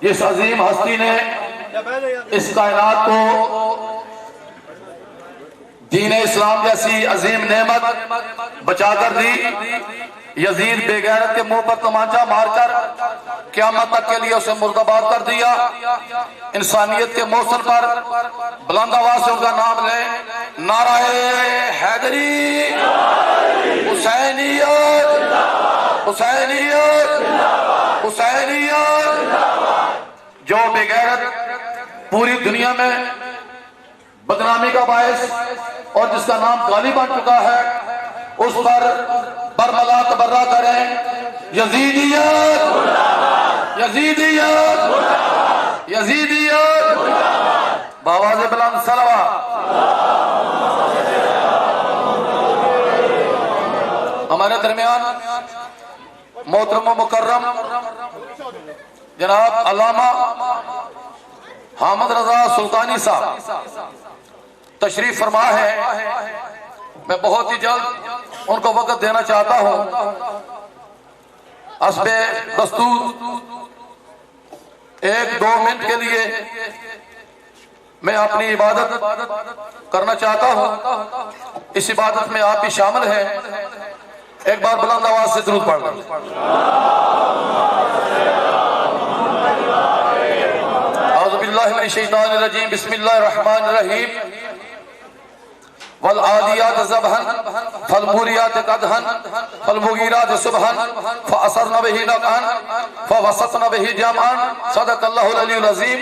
जिस अजीम हस्ती ने इस कायनात को दीन इस्लाम जैसी अजीम नेमत बचा कर दी, यजीद बेगैरत के मुंह पर तमाचा मारकर क़यामत तक के लिए उसे मुर्दाबाद कर दिया। इंसानियत के मौसम पर बुलंद आवाज से उनका नाम ले, नाराए हैदरी, हुसैनियत, हुसैनियत, हुसैनियत। जो बेगैरत पूरी दुनिया में बदनामी का बायस और जिसका नाम गाली बन चुका है, उस पर बरमला तबर्रा करें। यजीदियत, यजीदियत, यजीदियत, बावाज़े बुलंद सलवा। हमारे दरमियान मोहतरम मुकर्रम जनाब अल्लामा हामिद रजा सुल्तानी साहब तशरीफ फरमा है। मैं बहुत ही जल्द उनको वक्त देना चाहता हूं। असबे दस्तूर 1-2 मिनट के लिए मैं अपनी इबादत करना चाहता हूं। इस इबादत में आप भी शामिल हैं। एक बार बुलंद आवाज से दुरूद पढ़ लें। औज़ु बिल्लाहि मिनश शैतानिर रजीम, बिस्मिल्लाहिर रहमानिर रहीम। वल आदियात ज़बहन फलमुरियात कदहन फलमुगीरात सुबहन फअसरन बिही नक़अन फवसतन बिही जमअन। सदक़ल्लाहुल अलीयुल अज़ीम।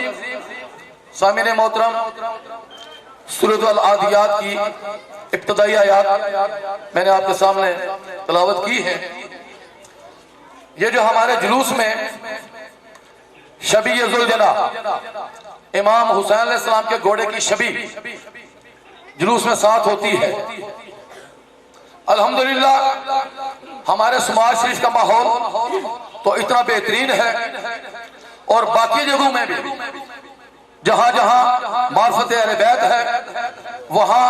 सामिन मोहतरम, सूरत अल आदियात की इब्तिदाई आयात मैंने आपके सामने तिलावत की है। ये जो हमारे जुलूस में शबी ज़ुलजना इमाम हुसैन अलैहिस्सलाम के घोड़े की शबी जुलूस में साथ होती है, अल्हम्दुलिल्लाह हमारे समाज शरीफ का माहौल तो इतना बेहतरीन है। और बाकी जगहों में भी जहां जहां मार्फत अहले बैत है, वहां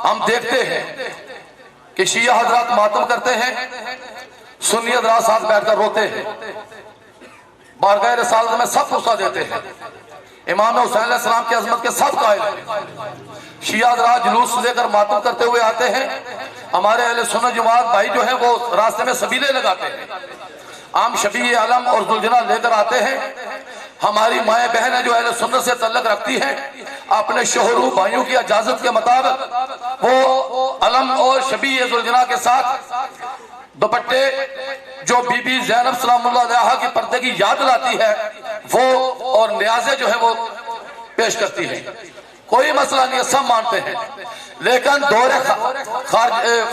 हम देखते हैं कि शिया हजरात मातम करते हैं, सुन्नी हजरात साथ बैठकर रोते हैं, बारगाह रिसालत में सब पुस्ता देते हैं, इमाम हुसैन अलैहिस्सलाम की अजमत के सब कायल हैं। शिया हजरात जुलूस लेकर मातम करते हुए आते हैं। हमारे अहले सुन्नत जमात भाई जो हैं वो रास्ते में सबीले लगाते हैं, आम शबी आलम और जुलजना लेकर आते हैं। हमारी माएँ बहनें जो अहले सुन्नत से तल्लक रखती हैं, अपने शोहरू भाइयों की इजाजत के मुताबिक वो अलम और शबी जुलजना के साथ दुपट्टे जो बीबी ज़ैनब सलामुल्लाह अलैहा की पर्दे की याद लाती है वो और न्याज़े जो है वो पेश करती है। कोई मसला नहीं है, सब मानते हैं। लेकिन दौरे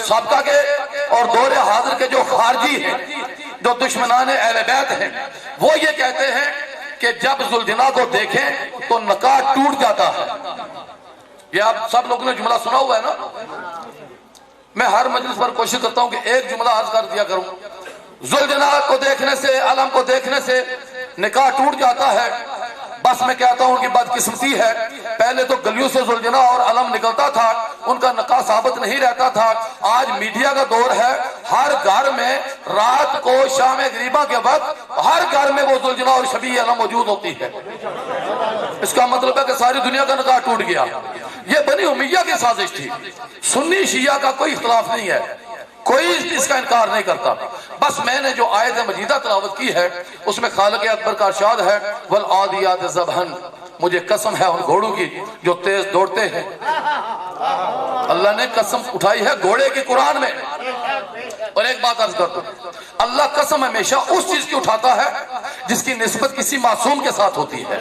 साबका के और दौरे हाजिर के जो खारजी हैं, जो दुश्मनान अहले बैत हैं, वो ये कहते हैं कि जब जुलजना को देखें तो नकाह टूट जाता है। ये आप सब लोगों ने जुमला सुना हुआ है ना। मैं हर मजलिस पर कोशिश करता हूं कि एक जुमला अर्ज कर दिया करूं। जुलजना को देखने से, अलम को देखने से निकाह टूट जाता है। बस मैं कहता हूं कि बदकिस्मती है, पहले तो गलियों से जुलजना और अलम निकलता था, उनका निकाह साबित नहीं रहता था। आज मीडिया का दौर है, हर घर में रात को शाम गरीबा के वक्त हर घर में वो जुलजना और शबी अलम मौजूद होती है। इसका मतलब है कि सारी दुनिया का निकाह टूट गया। ये बनी उमैया की साजिश थी। सुन्नी शिया का कोई इख्तिलाफ नहीं है, कोई इसका इनकार नहीं करता। बस मैंने जो आयत मजीदा तिलावत की है उसमें खालिक अकबर का इरशाद है, वल आदियात ज़बहन, मुझे कसम है उन घोड़ों की जो तेज दौड़ते हैं। अल्लाह ने कसम उठाई है घोड़े की कुरान में। और एक बात अर्ज कर दूं, अल्लाह कसम हमेशा उस चीज की उठाता है जिसकी निस्बत किसी मासूम के साथ होती है।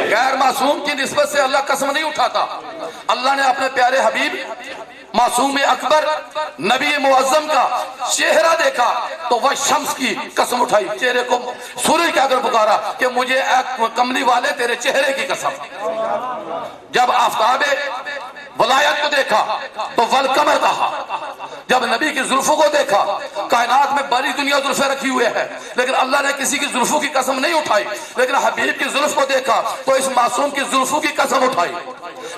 गैर मासूम की निस्बत से अल्लाह कसम नहीं उठाता। अल्लाह ने अपने प्यारे हबीब मासूम अकबर नबी मुअज्जम का चेहरा देखा तो वह शम्स की कसम उठाई, चेहरे को सूरज के अगर पुकारा कि मुझे कमली वाले तेरे चेहरे की कसम। जब आफ्ताबे वलायत को देखा तो वल कमर कहा। जब नबी की जुल्फों को देखा, कायनात में बड़ी दुनिया जुल्फे रखी हुए है लेकिन अल्लाह ने किसी की जुल्फों की कसम नहीं उठाई, लेकिन हबीब की जुल्फ को देखा तो इस मासूम की जुल्फों की कसम उठाई।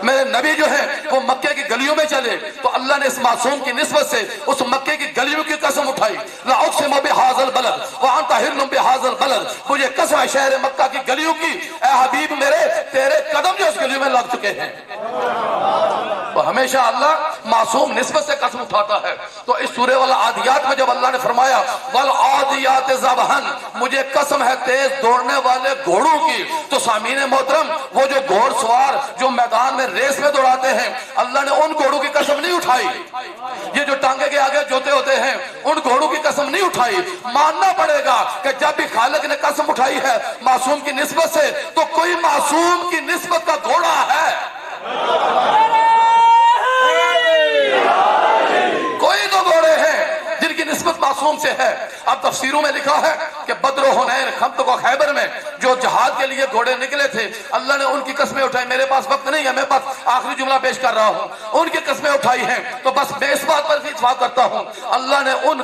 मेरे नबी जो है वो मक्के की गलियों में चले तो अल्लाह ने इस मासूम की निस्बत से उस मक्के की गलियों की कसम उठाई। ला उक़सिमु बिहाज़िल बलद व अंत हिल्लुम बिहाज़िल बलद, मुझे कसम है शहर मक्का की गलियों की, ऐ हबीब मेरे तेरे कदम जो उस गलियों में लग चुके हैं। तो हमेशा अल्लाह मासूम निस्बत से कसम उठाता है। तो इस सूरे वाला आदियात में जब अल्लाह ने फरमाया वल आदियात ज़बहन, मुझे कसम है तेज दौड़ने वाले घोड़ों की, तो सामीने मोहतरम वो जो घोड़सवार जो मैदान में रेस में दौड़ाते हैं, अल्लाह ने उन घोड़ों की कसम नहीं उठाई। ये जो टांगे के आगे जोते होते हैं उन घोड़ों की कसम नहीं उठाई। मानना पड़ेगा कि जब भी खालिक ने कसम उठाई है मासूम की निस्बत से, तो कोई मासूम की निस्बत का घोड़ा है। कोई तो घोड़े हैं जिनकी निस्बत मासूम से है। अब तफसीरों में लिखा है कि बद्र हुनैन खंदक व खैबर में जो जहाद के लिए घोड़े निकले थे, अल्लाह ने उनकी कस्में उठाई। मेरे पास वक्त नहीं है, मैं बस आखिरी जुमला पेश कर रहा हूँ। उनकी कस्में उठाई हैं, तो बस मैं इस बात पर इत्फाक करता हूँ अल्लाह ने उन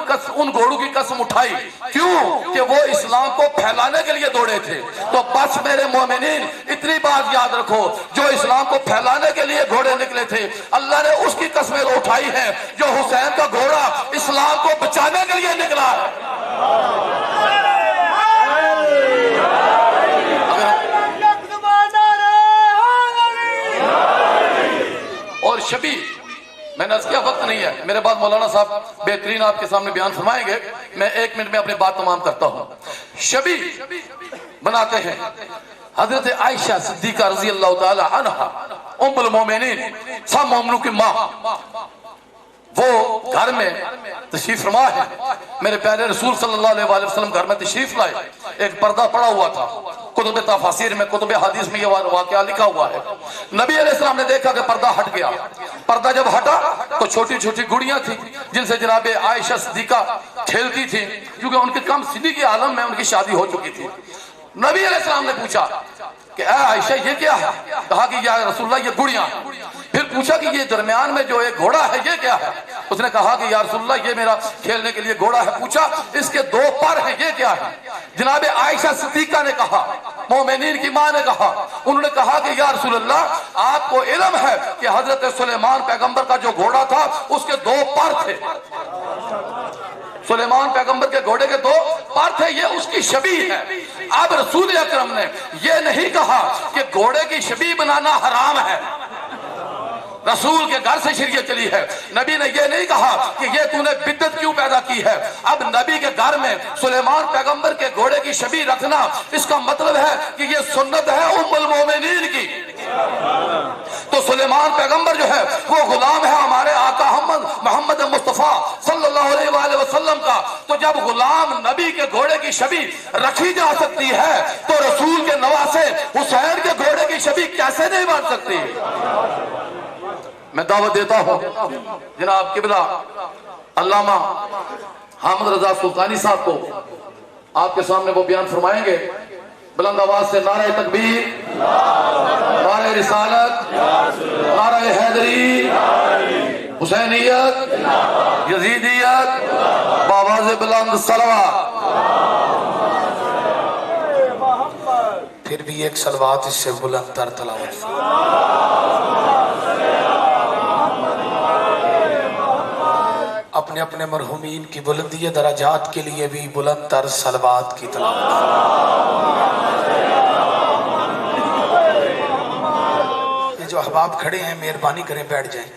घोड़ों की कसम उठाई। क्यों? कि वो इस्लाम को फैलाने के लिए दौड़े थे। तो बस मेरे मोमिनीन इतनी बात याद रखो, जो इस्लाम को फैलाने के लिए घोड़े निकले थे अल्लाह ने उसकी कस्में उठाई है जो हुसैन का घोड़ा इस्लाम को बचाने के लिए निकला है। और शबी, मैंने किया वक्त नहीं है, मेरे बाद मौलाना साहब बेहतरीन आपके सामने बयान फरमाएंगे, मैं 1 मिनट में अपनी बात तमाम करता हूँ। शबी बनाते हैं हजरत आयशा सिद्दीका रजी अल्लाह ताला अन्हा उम्मुल मोमिनीन, सब मोमिनों की माँ, वो घर में तशरीफ फरमा है। मेरे प्यारे रसूल सल्लल्लाहु अलैहि वसल्लम घर में तशरीफ लाए, एक पर्दा पड़ा हुआ था। कुतुब तफासिर में कुतुब हदीस में ये वाक़या लिखा हुआ है। नबी अलैहिस्सलाम ने देखा कि पर्दा हट गया। पर्दा जब हटा तो छोटी छोटी गुड़ियां थी जिनसे जनाबे आयशा सिद्दीका खेलती थी, क्योंकि उनके कम सिनी के आलम में उनकी शादी हो चुकी थी। नबी अलैहिस्सलाम ने पूछा कि आयशा ये क्या है? कहा कि या रसूलल्लाह ये गुड़ियां। फिर पूछा कि ये दरमियान में जो एक घोड़ा है ये क्या है? उसने कहा कि या रसूलल्लाह ये मेरा खेलने के लिए घोड़ा है। पूछा इसके 2 पर हैं ये क्या है? जनाबे आयशा सिद्दीका ने कहा, मोमिनीन की मां ने कहा, उन्होंने कहा कि या रसूलल्लाह आपको इल्म है कि हजरत सुलेमान पैगंबर का जो घोड़ा था उसके 2 पर थे। सुलेमान पैगंबर के घोड़े के 2 पर थे, ये उसकी शबी है। अब रसूल अकरम ने ये नहीं कहा कि घोड़े की शबी बनाना हराम है, रसूल के घर से शरीयत चली है। नबी ने यह नहीं कहा कि ये तूने बिद्दत क्यों पैदा की है। अब नबी के घर में सुलेमान पैगंबर के घोड़े की शबी रखना, इसका मतलब है कि ये सुन्नत है उम्मुल मोमिनीन की। तो सुलेमान पैगंबर जो है वो गुलाम है हमारे आका मोहम्मद मुस्तफा सल्लल्लाहु अलैहि वसल्लम का। तो जब गुलाम नबी के घोड़े की शबी रखी जा सकती है तो रसूल के नवासे हुसैन के घोड़े की शबी कैसे नहीं बन सकती? मैं दावत देता हूँ जनाब किबला अल्लामा हामिद रजा सुल्तानी साहब को, आपके सामने वो बयान फरमाएंगे। बुलंद आवाज से नारे तकबीर, नारे रिसालत, नारे हैदरी, हुसैनियत, यजीदियत, बावाज़े बुलंद सलवात। फिर भी एक सलवात इससे बुलंद तर तलावत। अपने अपने मरहूमीन की बुलंदी दराजात के लिए भी बुलंद तर सलवात की तलावत। ये जो अहबाब खड़े हैं मेहरबानी करें बैठ जाएं,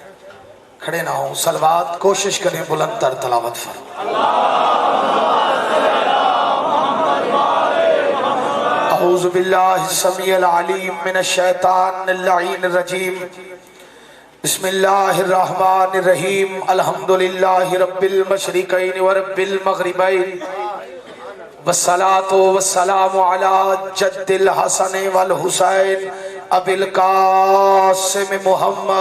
खड़े ना हो, सलवात कोशिश करें बुलंद तर तलावत फरमाएं। अऊज़ु बिल्लाहि समीउल अलीम मिनश शैतानिर लाइनिर रजीम। बिस्मिल्लाहिर्रहमानिर्रहीम। अल्हम्दुलिल्लाहि रब्बिल मशरिकैन व रब्बिल मग़रिबैन वस्सलातु वस्सलामु अला जद्दिल हसन वल हुसैन अबिल कासिम मुहम्मद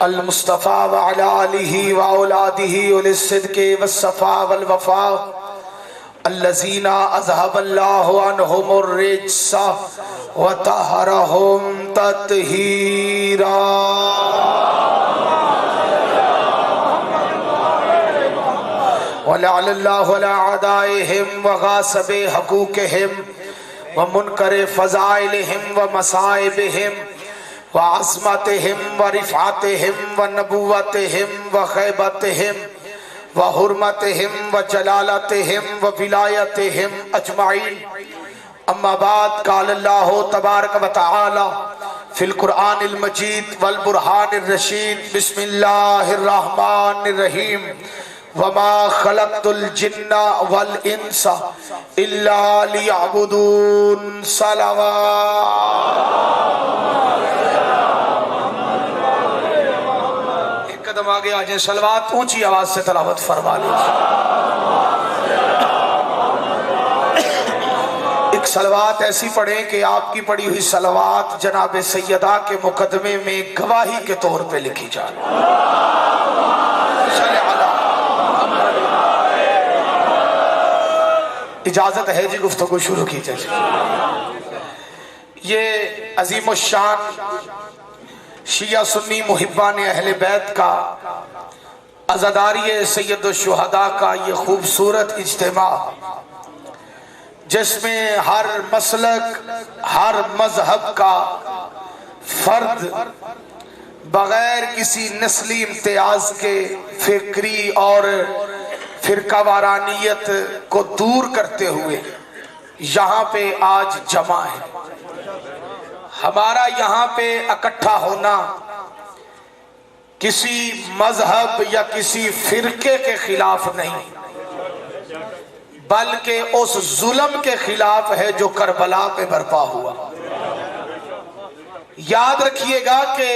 अल मुस्तफ़ा व अला आलिहि व औलादिहि उलिस सिद्क़ि वस्सफ़ा वल वफ़ा अल्लज़ीना अज़हबल्लाहु अन्हुमुर रिज्स व तहरहुम तत्हीरा। व लअनल्लाहु अला अदाइहिम व गासिबि हुकूक़िहिम व मुनकर फ़ज़ाइलिहिम व मसाइबिहिम व अज़मतिहिम व रिफ़ातिहिम व नबुव्वतिहिम व ख़ैबतिहिम व हुर्मतिहिम व जलालतिहिम व विलायतिहिम अजमाइन। अम्मा बाद क़ाल अल्लाहु तबारक व तआला फिल कुरआनिल मजीद वल बुरहानिर रशीद बिस्मिल्लाहिर रहमानिर रहीम वमा खलक़तुल जिन्ना वल इंसा इल्ला लियअबुदून। एक कदम आगे आ जाए, सलवात ऊंची आवाज से तलावत फरमा लीजिए। एक सलवात ऐसी पढ़ें कि आपकी पढ़ी हुई सलवात जनाब सैयदा के मुकदमे में गवाही के तौर पे लिखी जाए। इजाजत है जी, गुफ्तगू शुरू की जाए। ये अजीम शान शिया सुन्नी मुहिब्बान अहले बैत का अज़ादारी सैयद शुहदा का ये खूबसूरत इज्तिमा, जिसमें हर मसलक हर मजहब का फर्द बगैर किसी नस्ली इम्तियाज के फिक्री और फिरकावारानियत को दूर करते हुए यहाँ पे आज जमा है। हमारा यहाँ पे इकट्ठा होना किसी मजहब या किसी फिरके के खिलाफ नहीं, बल्कि उस जुल्म के खिलाफ है जो करबला पे बर्पा हुआ। याद रखिएगा कि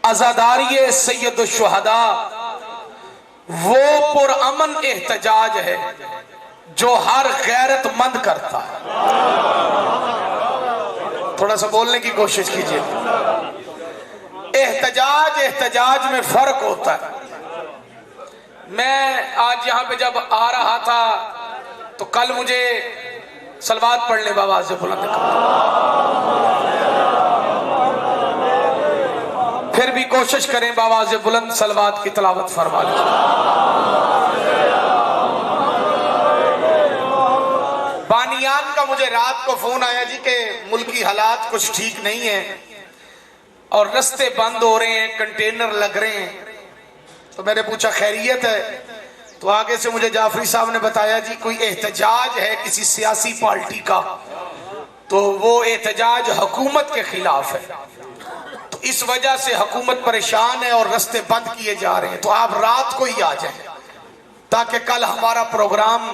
अज़ादारी सैयद शुहदा वो पुरअमन एहतजाज है जो हर गैरतमंद करता है। थोड़ा सा बोलने की कोशिश कीजिए। एहतजाज में फर्क होता है। मैं आज यहाँ पे जब आ रहा था तो कल मुझे सलवात पढ़ने बाबा से बुलंद फिर भी कोशिश करें बाबा से बुलंद सलवात की तलावत फरमा लें। बानियान का मुझे रात को फोन आया जी के मुल्की हालात कुछ ठीक नहीं है और रास्ते बंद हो रहे हैं, कंटेनर लग रहे हैं। तो मैंने पूछा खैरियत है? तो आगे से मुझे जाफरी साहब ने बताया जी कोई एहतजाज है किसी सियासी पार्टी का, तो वो एहतजाज हुकूमत के खिलाफ है, तो इस वजह से हुकूमत परेशान है और रास्ते बंद किए जा रहे हैं। तो आप रात को ही आ जाएं ताकि कल हमारा प्रोग्राम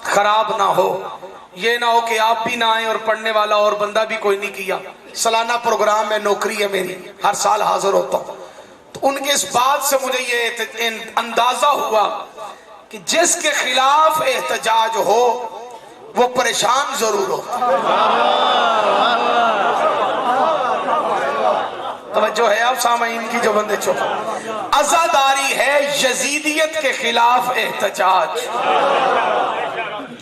खराब ना हो। ये ना हो कि आप भी ना आए और पढ़ने वाला और बंदा भी कोई नहीं किया। सालाना प्रोग्राम है, नौकरी है मेरी, हर साल हाजिर होता हूँ। तो उनके इस बात से मुझे ये अंदाजा हुआ कि जिसके खिलाफ एहतजाज हो वो परेशान जरूर हो। तवज्जो है आप सामाईन की? जो बंदे चुप, अज़ादारी है यजीदियत के खिलाफ एहतजाज।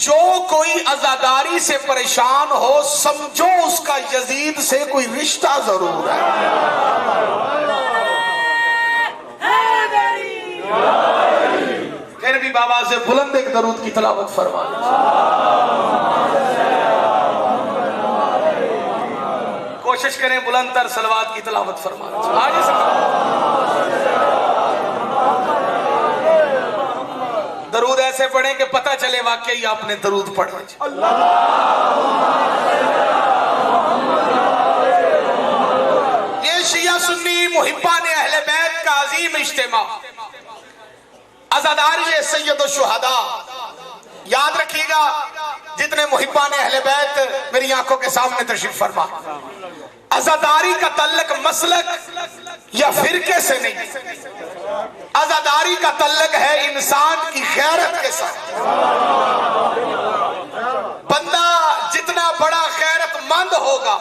जो कोई अज़ादारी से परेशान हो समझो उसका यजीद से कोई रिश्ता जरूर है। फिर भी बाबा से बुलंद एक दरूद की तलावत फरमा। कोशिश करें बुलंद तर सलवात की तलावत फरमा। दरूद ऐसे पढ़ें कि पता चले वाकई आपने दरूद पढ़ा। ये शिया सुन्नी मुहिब्बान अहले बैत का अजीम इज्तिमा, अज़ादारी सैयद शुहदा। याद रखिएगा, जितने मुहिब्बान अहले बैत मेरी आंखों के सामने तशरीफ फरमा, अज़ादारी का तल्लक मसलक या फिरके से नहीं, अज़ादारी का तल्लक है इंसान की गैरत के साथ। बंदा जितना बड़ा गैरतमंद होगा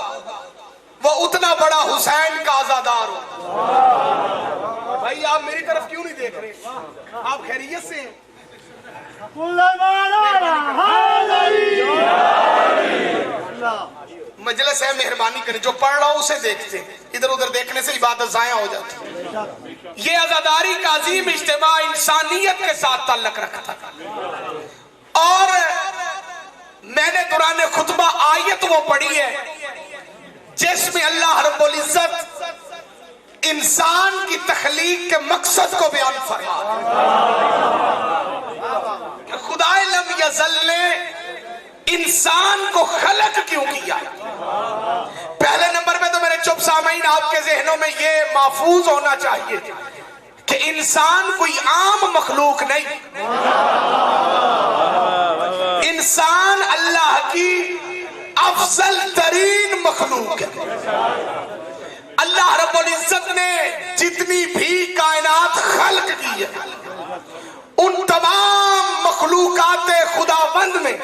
वो उतना बड़ा हुसैन का अज़ादार हो। भाई आप मेरी तरफ क्यों नहीं देख रहे? आप खैरियत से हैं? मजलिस है, मेहरबानी करें, जो पढ़ रहा हो उसे देखते, इधर उधर देखने से इबादत जाया हो जाती। ये अज़ादारी का अजीम इज्तिमा इंसानियत के साथ ताल्लुक रखता और मैंने दौरान खुतबा आयत वो पढ़ी है जिसमें अल्लाह रब्बुल इज्जत इंसान की तख्लीक के मकसद को बयान फरमा। खुदाए लम यज़ल ने इंसान को खलक क्यों किया? पहले नंबर पे तो मेरे चुप सामीन आपके जहनों में ये महफूज होना चाहिए कि इंसान कोई आम मखलूक नहीं, इंसान अल्लाह की अफजल तरीन मखलूक है। अल्लाह रब्बुल इज्जत ने जितनी भी कायनात खल्क की है उन तमाम मखलूकात खुदाबंद में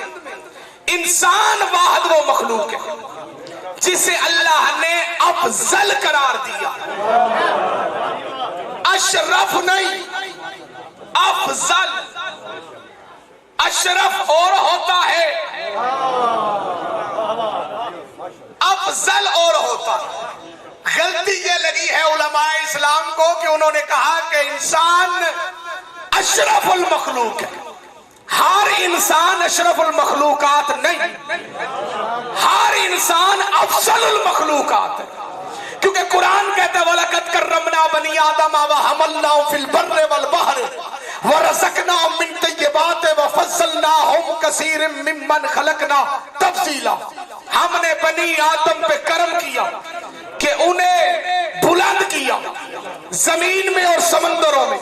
इंसान वाहद वो मखलूक है जिसे अल्लाह ने अफजल करार दिया। अशरफ नहीं, अफजल। अशरफ और होता है, अफजल और होता है। गलती ये लगी है उलमाए इस्लाम को कि उन्होंने कहा कि इंसान अशरफुल मखलूक है। हर इंसान अशरफुल मखलूकात नहीं, हर इंसान अफजलुल मखलूकात है। क्योंकि कुरान कहता है वलक़द कर्रमना बनी आदम व हमलनाहुम फिल बर्रि वल बहर व रज़क़नाहुम मिन तय्यिबाति व फज़्ज़लनाहुम कसीरम मिम्मन खलक़ना तफ़सीला। हमने बनी आदम पे करम किया कि उन्हें बुलंद किया जमीन में और समंदरों में,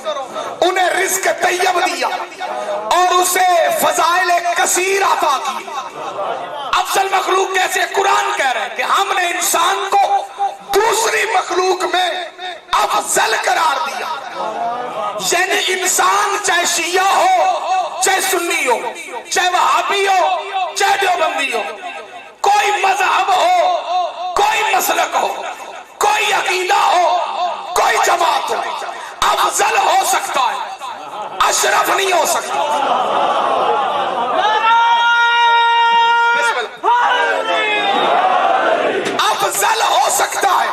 उन्हें रिज़्क़ तैयब दिया और उसे फज़ाइल कसीर अता की। अफजल मखलूक कैसे? कुरान कह रहे हैं कि हमने इंसान को दूसरी मखलूक में अफजल करार दिया। यानी इंसान चाहे शिया हो, चाहे सुन्नी हो, चाहे वहाबी हो, चाहे देवबंदी हो, कोई मजहब हो, कोई मसलक हो, कोई अकीदा हो, कोई जमात हो, अफजल हो सकता है, अशरफ नहीं हो सकता। अफजल हो सकता है,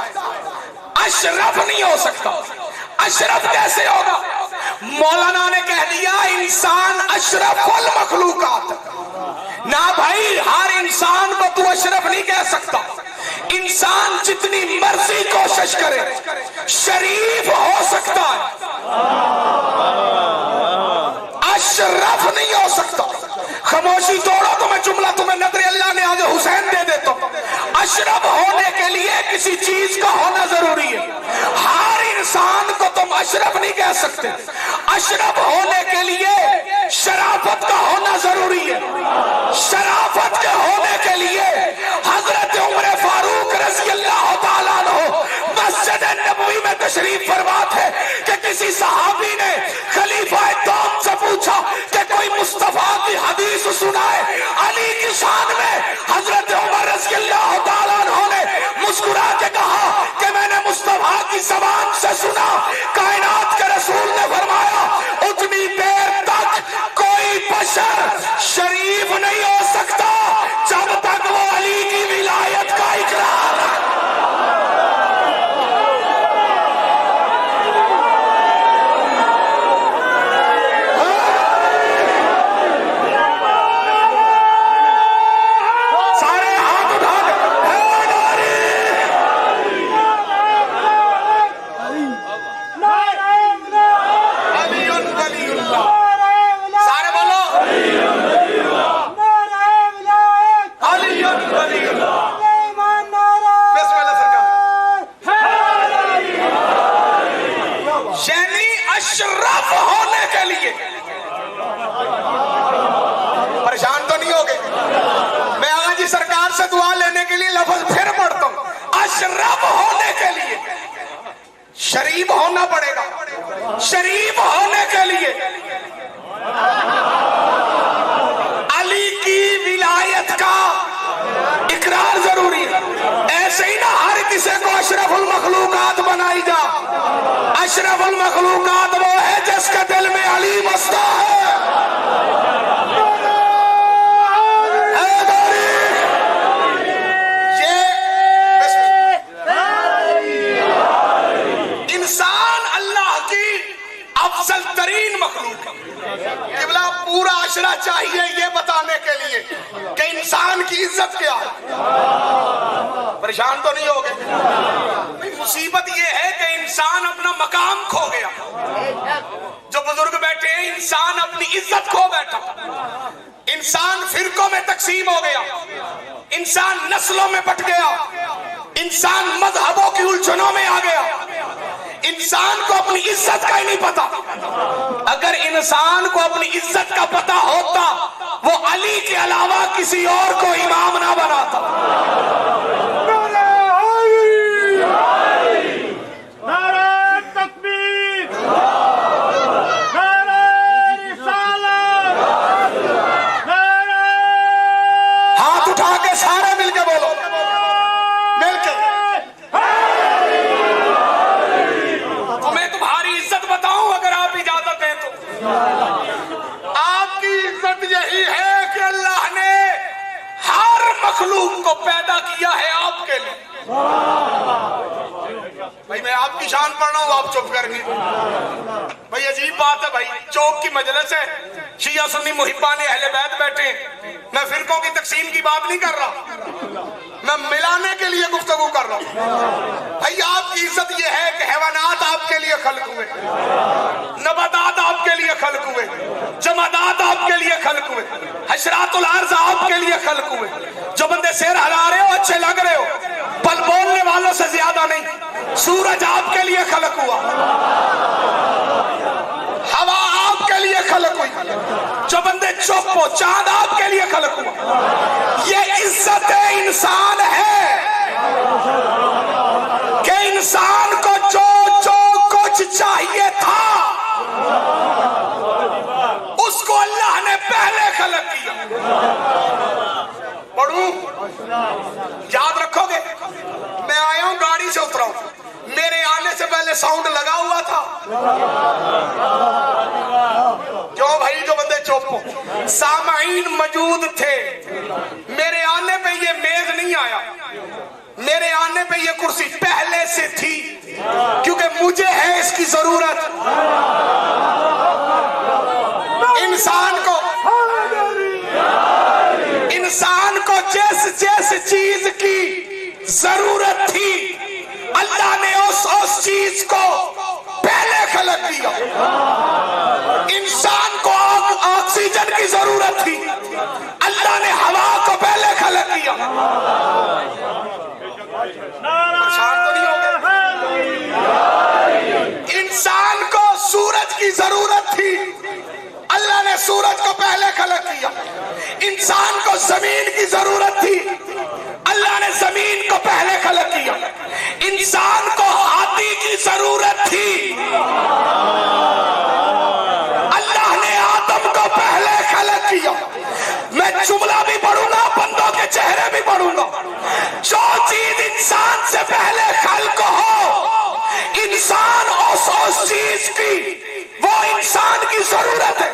अशरफ नहीं हो सकता। अशरफ कैसे होगा? मौलाना ने कह दिया इंसान अशरफुल मखलूकात। ना भाई, हर इंसान को तू अशरफ नहीं कह सकता। इंसान जितनी मर्जी कोशिश करे शरीफ हो सकता है, अशरफ नहीं हो सकता। खामोशी तोड़ो तो मैं जुमला तुम्हें नजर अल्लाह ने आज हुसैन दे देता हूं। अशरफ होने के लिए किसी चीज का होना जरूरी है। हर इंसान को तुम अशरफ नहीं कह सकते। अशरफ होने के लिए शराफत का होना जरूरी है। शराफत के होने के लिए हजरत उमर फारूक रज़ी अल्लाह तआला अन्हु मस्जिद नबवी में तशरीफ फरमाते हैं कि किसी सहाबी ने खलीफा तौब से पूछा कि कोई मुस्तफा की हदीस सुनाए अली की शान में। हजरत उमर रज़ी अल्लाह तआला अन्हु ने मुस्कुरा के कहा कि मैंने मुस्तफा की ज़बान से सुना। कायनात के रसूल ने फरमाया उतनी देर तक कोई बशर शरीफ नहीं हो सकता जब तक वो अली की विलायत का इकरार। परेशान तो नहीं हो गए? मैं आज ही सरकार से दुआ लेने के लिए लफ्ज फिर पढ़ता हूं। अशरफ होने के लिए शरीफ होना पड़ेगा। शरीफ होने के लिए अली की विलायत का इकरार जरूरी है। ऐसे ही ना हर किसी को अशरफुल मखलूकात बनाई जा। अशरफुल मखलूकात वो है जिसके दिल में अली बसता है। इंसान अल्लाह की अफजल तरीन मखलूक है। पूरा अशरा चाहिए ये बताने के लिए कि परेशान तो नहीं हो गए? मुसीबत ये है कि इंसान अपना मकाम खो गया। जो बुजुर्ग बैठे हैं, इंसान अपनी इज्जत खो बैठा, इंसान फिरकों में तकसीम हो गया, इंसान नस्लों में बट गया, इंसान मजहबों की उलझनों में आ गया, इंसान को अपनी इज्जत का ही नहीं पता। अगर इंसान को अपनी इज्जत का पता होता, वो अली के अलावा किसी और को इमाम ना बनाता। हाथ उठा के सारे मिलके बोलो, मिलके। तो मैं तुम्हारी इज्जत बताऊं, अगर आप इजाजत दें तो। आपकी इज्जत यही है कि अल्लाह ने हर मखलूक को पैदा किया है आपके लिए। भाई मैं आपकी शान पढ़ रहा हूं, आप चुप करके। भाई अजीब बात है भाई, चौक की मजलिस है, शिया सुन्नी मुहिब्बान अहले बैत बैठे। मैं फिरकों की तकसीम की बात नहीं कर रहा, मैं मिलाने के लिए गुफ्तगू कर रहा हूं। भाई आपकी इज्जत यह है कि हैवानात आपके लिए खल्क हुए, नबातात आपके लिए खल्क हुए, जमादात आपके लिए खल्क हुए, हशरातुल अर्ज़ आपके लिए खल्क हुए। जो बंदे सिर हिला रहे हो, अच्छे लग रहे हो, पल बोलने वालों से ज्यादा नहीं। सूरज आपके लिए खल्क हुआ, हवा आपके लिए खल्क हुई। जो बंदे चुप हो, चांद आपके लिए खल्क हुआ। ये इज्जत इंसान है कि इंसान को जो जो कुछ चाहिए था उसको अल्लाह ने पहले खल्क किया। पढ़ूं, याद रखोगे? मैं आया हूं, गाड़ी से उतरा हूं, मेरे आने से पहले साउंड लगा हुआ था। जो भाई जो बंदे चुप हो, सामाईन मौजूद थे। मेरे आने पे ये मेज नहीं आया, मेरे आने पे ये कुर्सी पहले से थी, क्योंकि मुझे है इसकी जरूरत। इंसान को जिस जिस चीज की जरूरत थी, अल्लाह ने उस चीज को पहले खलक किया। इंसान को ऑक्सीजन की जरूरत थी, अल्लाह ने हवा को पहले खलक किया। परेशान तो नहीं हो गए? इंसान को सूरज की जरूरत थी, अल्लाह ने सूरज को पहले खलक किया। इंसान को जमीन की जरूरत थी, अल्लाह ने जमीन को पहले खलक किया। इंसान को हाथी की जरूरत थी, अल्लाह ने आदम को पहले खलक किया। मैं जुमला भी पढ़ूंगा, बंदों के चेहरे भी पढ़ूंगा। जो चीज इंसान से पहले खल्क हो, इंसान उस चीज की, वो इंसान की जरूरत है।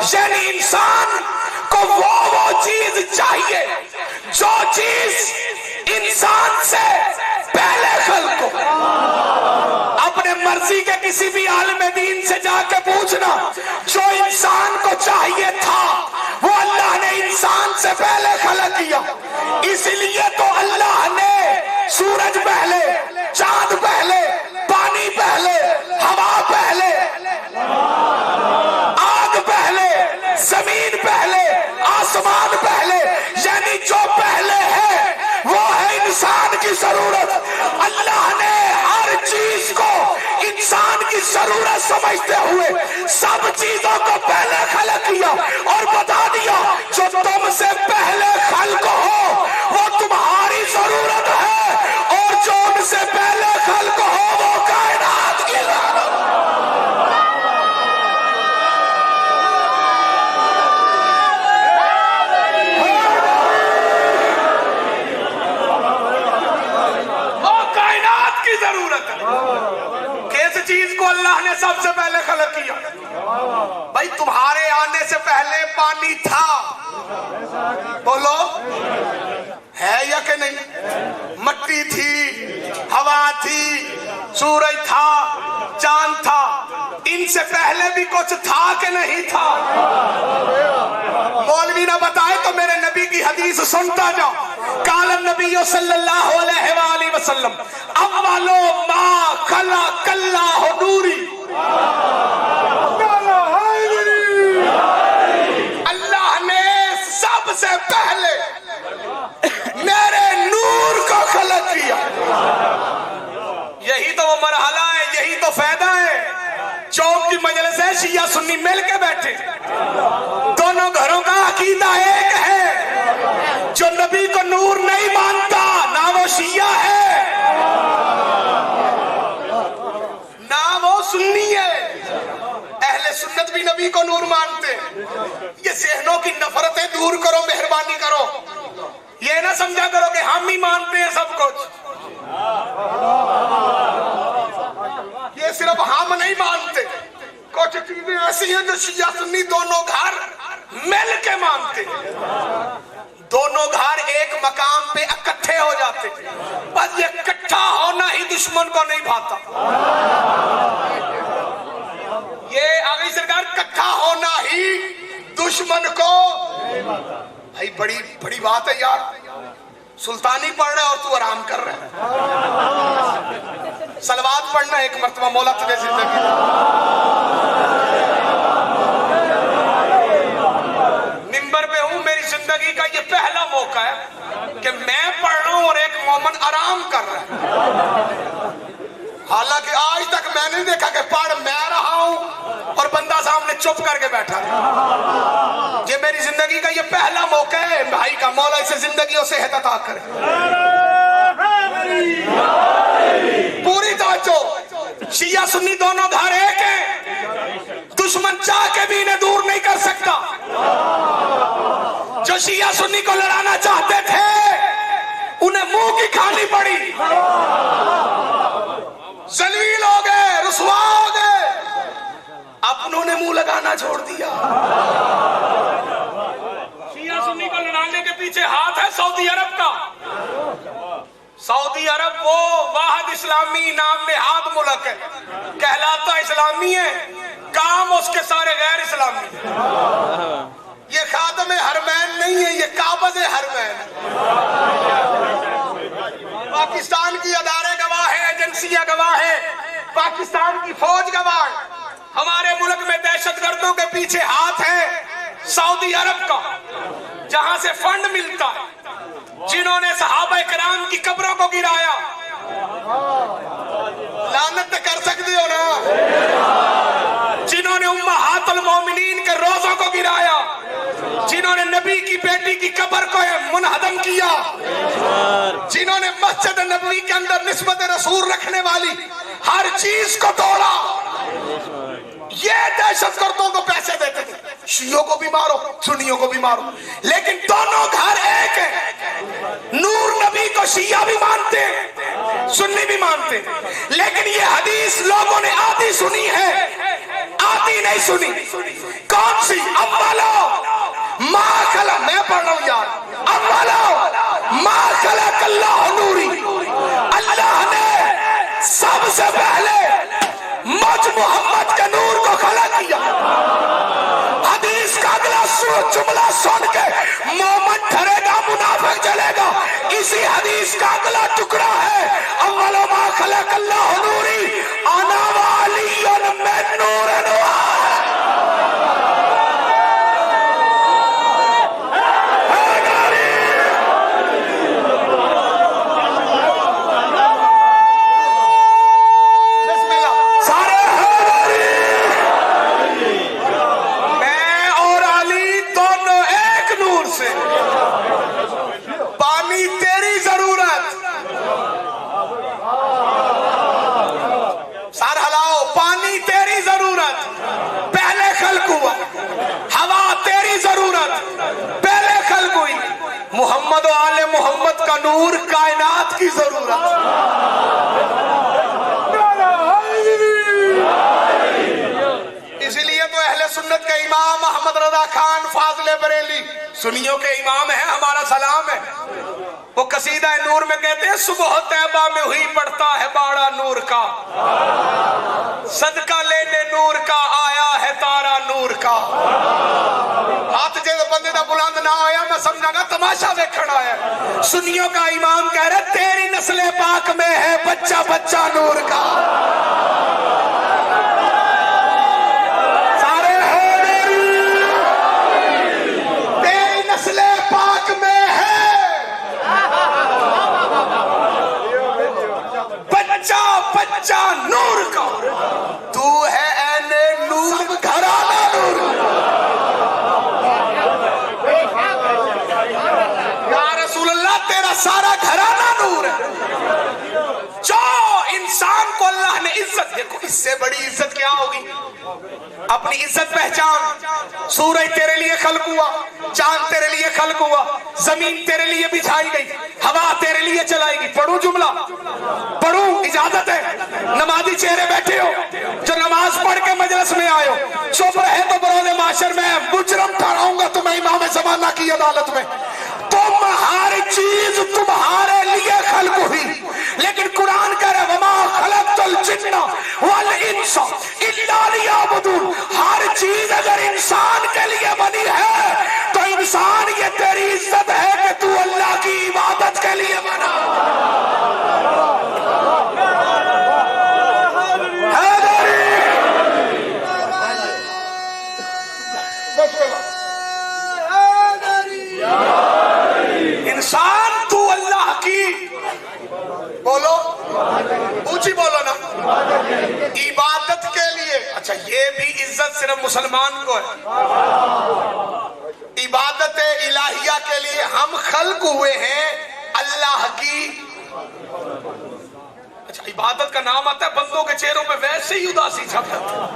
यानी इंसान को वो चीज चाहिए जो चीज इंसान से पहले खल्क हो। अपने मर्जी के किसी भी आलिम दीन से जाके पूछना, जो इंसान को चाहिए था वो अल्लाह ने इंसान से पहले खल्क किया। इसलिए तो अल्लाह ने सूरज पहले, चांद पहले, पानी पहले, हवा पहले, आग पहले, जमीन पहले, आसमान पहले। यानी जो पहले है वो है इंसान की जरूरत। अल्लाह ने हर चीज को इंसान की जरूरत समझते हुए सब चीजों को पहले खल्क किया और बता दिया, जो तुमसे पहले खल्क हो वो तुम्हारी जरूरत है, और जो उनसे पहले खल्क हो वो कायनात की जरूरत। जरूरत है। किस चीज को अल्लाह ने सबसे पहले खल्क किया? भाई तुम्हारे आने से पहले पानी था, बोलो है या कि नहीं? मट्टी थी, हवा थी, सूरज था, चांद था। इनसे पहले भी कुछ था कि नहीं था? मौलवी ना बताए तो मेरे नबी की हदीस सुनता जाओ। काल नबी सल्लल्लाहु अलैहि वसल्लम, अव्वलो मा खलक़ल्लाहु नूरी, अल्लाह ने सबसे पहले मेरे नूर को खलक किया। यही तो वो मरहला है, यही तो फायदा है। चौक की मजलिस है, शिया सुन्नी मिल के बैठे, दोनों घरों का अकीदा एक है। जो नबी को नूर नहीं मानता ना वो शिया है ना वो सुन्नी है। अहले सुन्नत भी नबी को नूर मानते। ये ज़हनों की नफरतें दूर करो, मेहरबानी करो। ये ना समझा करो कि हम ही मानते हैं सब कुछ। ये सिर्फ हम नहीं मानते, कुछ चीजें ऐसी हैं जो शिया सुन्नी दोनों घर मिल के मानते। दोनों घर एक मकाम पे इकट्ठे हो जाते, बस ये इकट्ठा होना ही दुश्मन को नहीं भाता। ये आगे सरकार, इकट्ठा होना ही दुश्मन को। भाई बड़ी बड़ी बात है यार। सुल्तानी पढ़ रहा है और तू आराम कर रहा है। सलवात पढ़ना एक मर्तबा, मौला तुझे जिंदगी। मिंबर पे हूं, मेरी जिंदगी का ये पहला मौका है कि मैं पढ़ रहा हूं और एक मोमन आराम कर रहा है। हालांकि आज तक मैंने देखा कि पढ़ मैं रहा हूं और बंदा सामने चुप करके बैठा है। ये मेरी जिंदगी का ये पहला मौका है भाई का। मौला इसे जिंदगी और सेहत अता करे। पूरी तवज्जो। शिया सुन्नी दोनों घर एक है, दुश्मन चाह के भी इन्हें दूर नहीं कर सकता। जो शिया सुन्नी को लड़ाना चाहते थे उन्हें मुंह की खानी पड़ी, जलील हो गए, रुसवा हो गए। अपनों ने मुंह लगाना छोड़ दिया। शिया सुन्नी को लड़ाने के पीछे हाथ है सऊदी अरब का। सऊदी अरब वो वाहिद इस्लामी नाम नेहाद मुल्क है, कहलाता इस्लामी है, काम उसके सारे गैर इस्लामी। ये खातम हरमैन नहीं है, ये काबज़ हरमैन। पाकिस्तान की अदारे गवाह है, एजेंसियां गवाह है, पाकिस्तान की फौज गवाह है। हमारे मुल्क में दहशतगर्दों के पीछे हाथ है सऊदी अरब का, जहां से फंड मिलता है, जिन्होंने सहाबा किराम की कब्रों को गिराया। लानत कर सकते हो ना। जिन्होंने उम्महातुल मोमिनीन के रोजों को गिराया, जिन्होंने नबी की बेटी की कब्र को मुनहदम किया, जिन्होंने मस्जिद नबवी के अंदर निस्बत रसूल रखने वाली हर चीज को तोड़ा। ये दहशतगर्दों को पैसे देते थे, शियों को भी मारो, सुन्नियों को भी मारो, लेकिन दोनों घर एक है। नूर नबी को शिया भी मानते हैं, सुन्नी भी मानते हैं, लेकिन ये हदीस लोगों ने आधी सुनी है, आधी नहीं सुनी। कौन सी? अव्वलो मा खला, मैं पढ़ रहा हूं यार, अव्वलो मा खलक़ल्लाहु नूरी, अल्लाह ने सबसे पहले मुझ मोहम्मद के नूर को खला किया। हदीस का अगला जुमला सुन के मोमन ठहरेगा, मुनाफिक जलेगा। इसी हदीस का अगला टुकड़ा है, अव्वलो मा खलक़ल्लाहु नूरी अना व अलियुन मिन नूरिन मोहम्मद आले मोहम्मद का नूर कायनात की जरूरत। इसलिए तो अहले सुन्नत के इमाम अहमद रजा खान फाजले बरेली सुन्नियों के इमाम है, हमारा सलाम है। वो कसीदा नूर में कहते हैं, सुबह तैबा में हुई पड़ता है बाड़ा नूर का, सदका लेने नूर का आया है तारा नूर का। हाथ जो बंदे का बुलंद ना आया, मैं समझागा तमाशा देखना आया। सुन्नियों का इमाम कह रहा तेरी नस्ले पाक में है बच्चा बच्चा नूर का। सारे तेरी नस्ले पाक में है बच्चा बच्चा नूर का। तू है ऐने नूर घराना नूर। या रसूल अल्लाह तेरा सारा घराना नूर है। जो इंसान को अल्लाह ने इज्जत, देखो इससे बड़ी इज्जत क्या होगी? अपनी इज्जत पहचान। सूरज तेरे लिए खल्क हुआ, चांद तेरे लिए खल्क हुआ, जमीन तेरे लिए बिछाई गई, हवा तेरे लिए चलाई गई। पढ़ू जुमला, पढ़ू, इजाजत है। नमाजी चेहरे बैठे हो जो नमाज पढ़ के मजलिस में आए हो, चुप रहे तो बरोज़े माशर में मुजरम ठहराऊंगा तुम्हें इमाम ज़माना की अदालत में। तुम हर चीज तुम्हारे लिए खल्क हुई, लेकिन कुरान कह रहा है वमा खलक़तुल जिन्ना वल इंसा इल्ला लियअबुदून। हर चीज अगर इंसान के लिए बनी है तो इंसान ये तेरी इज्जत है कि तू अल्लाह की इबादत के लिए बना इंसान। तू अल्लाह की, बोलो ऊंची बोलो ना, इबादत के लिए। अच्छा, ये भी इज्जत सिर्फ मुसलमान को है। इबादत इलाहिया के लिए हम खल्क हुए हैं अल्लाह की। अच्छा, इबादत का नाम आता है, बंदों के चेहरों पे वैसे ही उदासी छप जाती है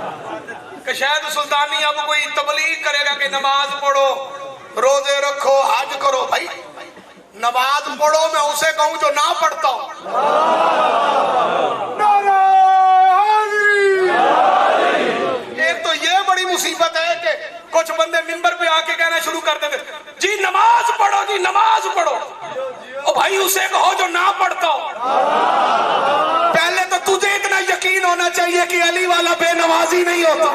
कि शायद सुल्तानी अब कोई तबलीग करेगा कि नमाज पढ़ो, रोजे रखो, हज करो। भाई नमाज पढ़ो, मैं उसे कहूं जो ना पढ़ता हूं। एक तो ये बड़ी मुसीबत है कि कुछ बंदे मिंबर पे आके कहना शुरू कर देते, जी नमाज पढ़ो, जी नमाज पढ़ो। ओ भाई उसे कहो जो ना पढ़ता हो। पहले तो तुझे इतना यकीन होना चाहिए कि अली वाला बेनमाजी नहीं होता।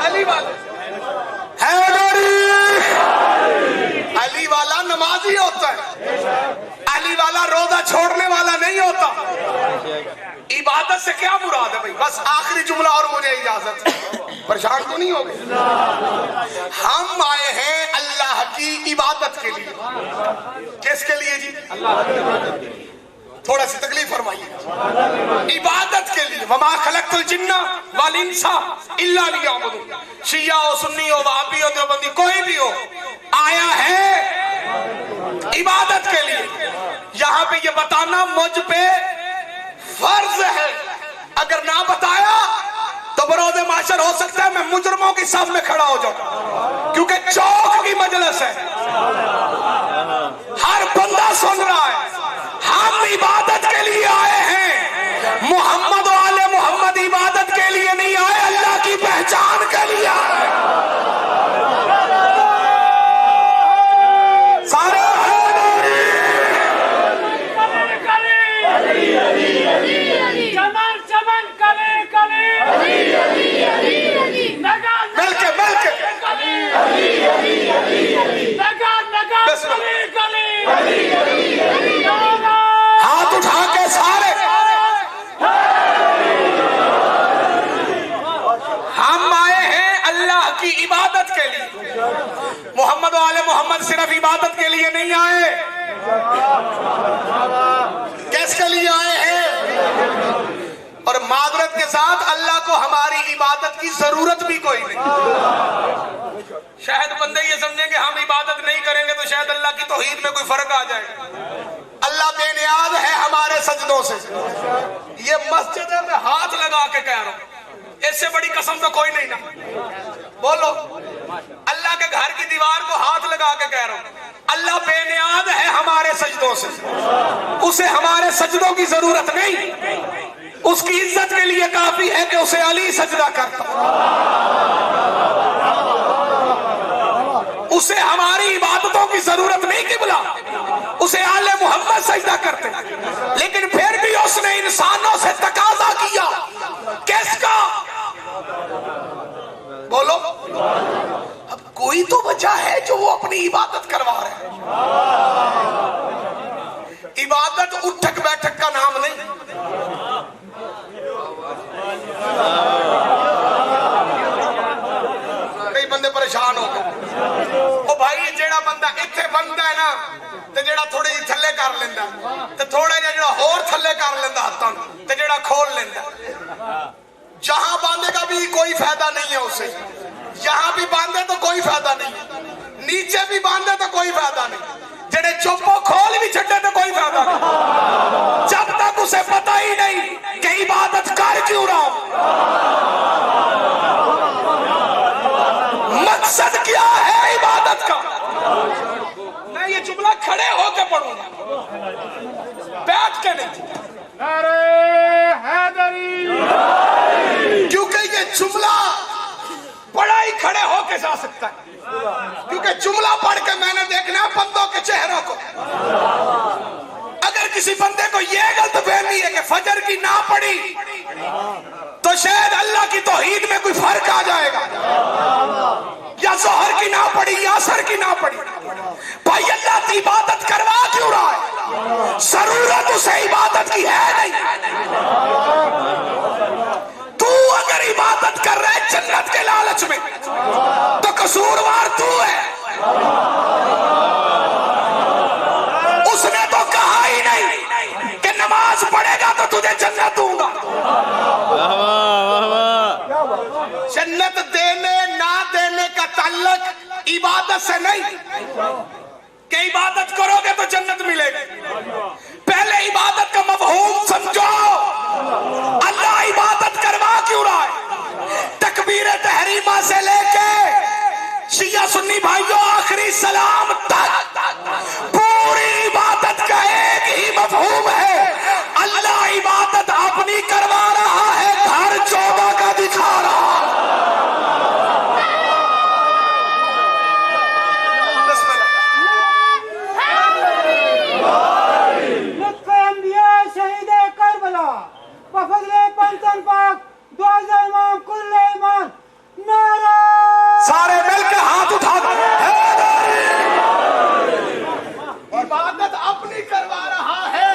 अली वाला अली वाला नमाजी होता है, अली वाला रोजा छोड़ने वाला नहीं होता। इबादत से क्या मुराद है भाई? बस आखिरी जुमला और मुझे इजाजत है, परेशान तो नहीं हो गए। हम आए हैं अल्लाह की इबादत के लिए। किसके लिए जी? अल्लाह। थोड़ा सी तकलीफ फरमाइए। इबादत के लिए। वमा खलक़तुल जिन्ना वल इंसा इल्ला लियअबुदून। शिया हो, सुन्नी हो, वहाबी हो, देवबंदी, कोई भी हो, आया है इबादत के लिए। यहाँ पे ये बताना मुझ पे फर्ज है। अगर ना बताया तो बरोज़े माशर हो सकता है मैं मुजरमों की साथ में खड़ा हो जाऊं, क्योंकि चौक की मजलिस है, हर बंदा सुन रहा है। हम इबादत के लिए आए हैं, मोहम्मद और आले मोहम्मद इबादत के लिए नहीं आए, अल्लाह की पहचान के लिए आए। सारे हाथ उठा के सारे हम आए हैं अल्लाह की इबादत के लिए। मोहम्मद और आले मोहम्मद सिर्फ इबादत के लिए नहीं आए, किसके लिए आए हैं? और मादरत के साथ अल्लाह को हमारी इबादत की जरूरत भी कोई नहीं। शायद बंदे ये समझेंगे हम इबादत नहीं करेंगे तो शायद अल्लाह की तौहीद में कोई फर्क आ जाए। अल्लाह बेनियाज है हमारे सजदों से। ये मस्जिद में हाथ लगा के कह रहा हूं, इससे बड़ी कसम तो कोई नहीं ना। बोलो, अल्लाह के घर की दीवार को हाथ लगा के कह रहा हूं, अल्लाह बेनियाज है हमारे सजदों से। उसे हमारे सजदों की जरूरत नहीं। उसकी इज्जत के लिए काफी है कि उसे अली सजदा करता। उसे हमारी इबादतों की जरूरत नहीं किबला, उसे आले मोहम्मद सजदा करते। लेकिन फिर भी उसने इंसानों से तकाजा किया, किसका? बोलो, अब कोई तो बचा है जो वो अपनी इबादत करवा रहे हैं। परेशान हो गए। ओ भाई जेड़ा बंदा इत्थे बनता है ना ते जेड़ा थोड़ी जी थल्ले कर लेंदा ते थोड़ा जिहा जेड़ा होर थल्ले कर लेंदा हाथां ते जेड़ा खोल लेंदा, जहां बांधेगा भी कोई फायदा नहीं है उसे, यहां भी बांधे तो कोई फायदा नहीं, नीचे भी बांधे तो कोई फायदा नहीं, जेड़े चुप्पो खोल भी छड्डे तो कोई फायदा नहीं, जब तक उसे पता ही नहीं कि इबादत कर क्यों रहा हूं, मकसद क्या है इबादत का। मैं ये जुमला खड़े होकर पढ़ूंगा, बैठ के नहीं, क्योंकि ये जुमला बड़ा ही खड़े होके जा सकता है, क्योंकि जुमला पढ़ के मैंने देखना है बंदों के चेहरों को। अगर किसी बंदे को यह गलतफहमी है कि फजर की ना पड़ी तो शायद अल्लाह की तौहीद में कोई फर्क आ जाएगा, या जोहर की ना पड़ी या असर की ना पड़ी। भाई अल्लाह की इबादत करवा क्यों रहा है, जरूरत उसे इबादत की है नहीं। तू अगर इबादत कर रहा है जन्नत के लालच में तो कसूरवार तू है। उसने तो कहा ही नहीं कि नमाज पढ़ेगा तो तुझे जन्नत दूंगा। जन्नत देने ना देने का ताल्लुक इबादत से नहीं कि इबादत करोगे तो जन्नत मिलेगी। पहले इबादत का मफहूम समझो, अल्लाह इबादत करवा क्यों रहा है। तकबीर तहरीमा से लेके शिया सुन्नी भाइयों आखिरी सलाम तक पूरी इबादत का एक ही मफहूम है, अल्लाह इबादत अपनी करवा रहा है, घर 14 का दिखा रहा। सारे मिलकर हाथ उठा दो। इबादत अपनी करवा रहा है,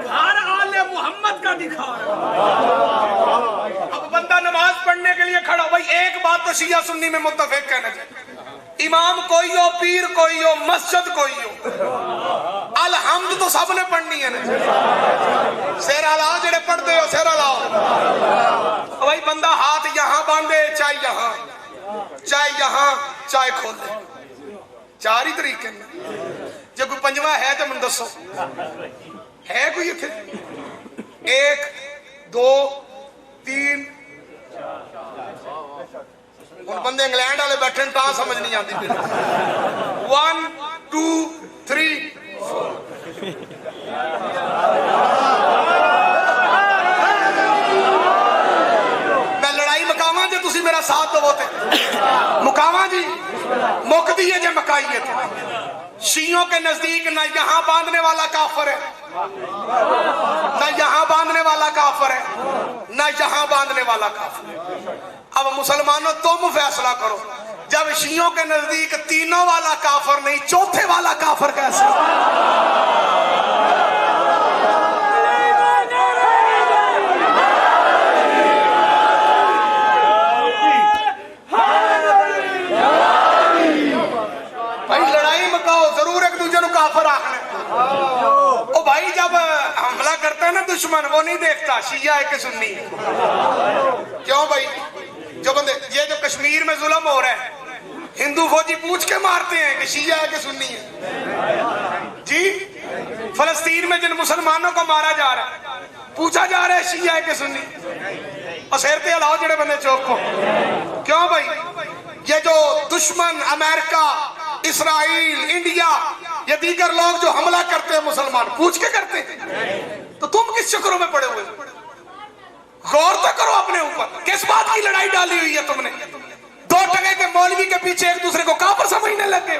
घर आले मोहम्मद का दिखा रहा। अब बंदा नमाज पढ़ने के लिए खड़ा, भाई एक बात तो शिया सुन्नी में मुत्तफिक कहना चाहिए, इमाम कोई हो, पीर कोई हो, मस्जिद कोई हो, अलहम्द तो सबने पढ़नी है ना। सेरा लाओ जेड़े पढ़ते हो, सेरा लाओ। भाई बंदा हाथ यहां बांधे, चाहे यहां, चाहे यहां, चाहे खोले, चार ही तरीके ने। जो कोई पंजवा है तो मैं दसो, है कोई इत्थे? 1 2 3 उन बंदे इंग्लैंड वाले बैठे ता समझ नहीं आती। 1 2 3 4 मैं लड़ाई मकावा जो तुसी मेरा साथ दवो ते मुकावा जी, मुकदी है जो मकाइए थे। शियों के नजदीक ना यहां बांधने वाला काफर है, ना यहां बांधने वाला काफर है, ना यहां बांधने वाला काफर है। अब मुसलमानों तुम फैसला करो, जब शियों के नजदीक तीनों वाला काफर नहीं, चौथे वाला काफर कैसे? भाई लड़ाई मकाओ, जरूर एक दूसरे को काफर आखना। ओ भाई जब हमला करता है ना दुश्मन, वो नहीं देखता शिया है कि सुन्नी है। क्यों भाई? जो बंदे ये जो कश्मीर में जुल्म हो रहा है, हिंदू फौजी पूछ के मारते हैं कि शिया है कि सुन्नी है जी। फलस्तीन में जिन मुसलमानों को मारा जा रहा है, पूछा जा रहा है शिया है कि सुन्नी। और सिर पे हिलाओ जेड़े बंदे चौक को। क्यों भाई? ये जो दुश्मन अमेरिका, इसराइल, इंडिया, ये दीगर लोग जो हमला करते हैं मुसलमान, पूछ के करते हैं। तो तुम किस चक्करों में पड़े हुए? गौर तो करो अपने ऊपर, किस बात की लड़ाई डाली हुई है तुमने? 2 टके के मौलवी के पीछे एक दूसरे को काफिर समझने लगे।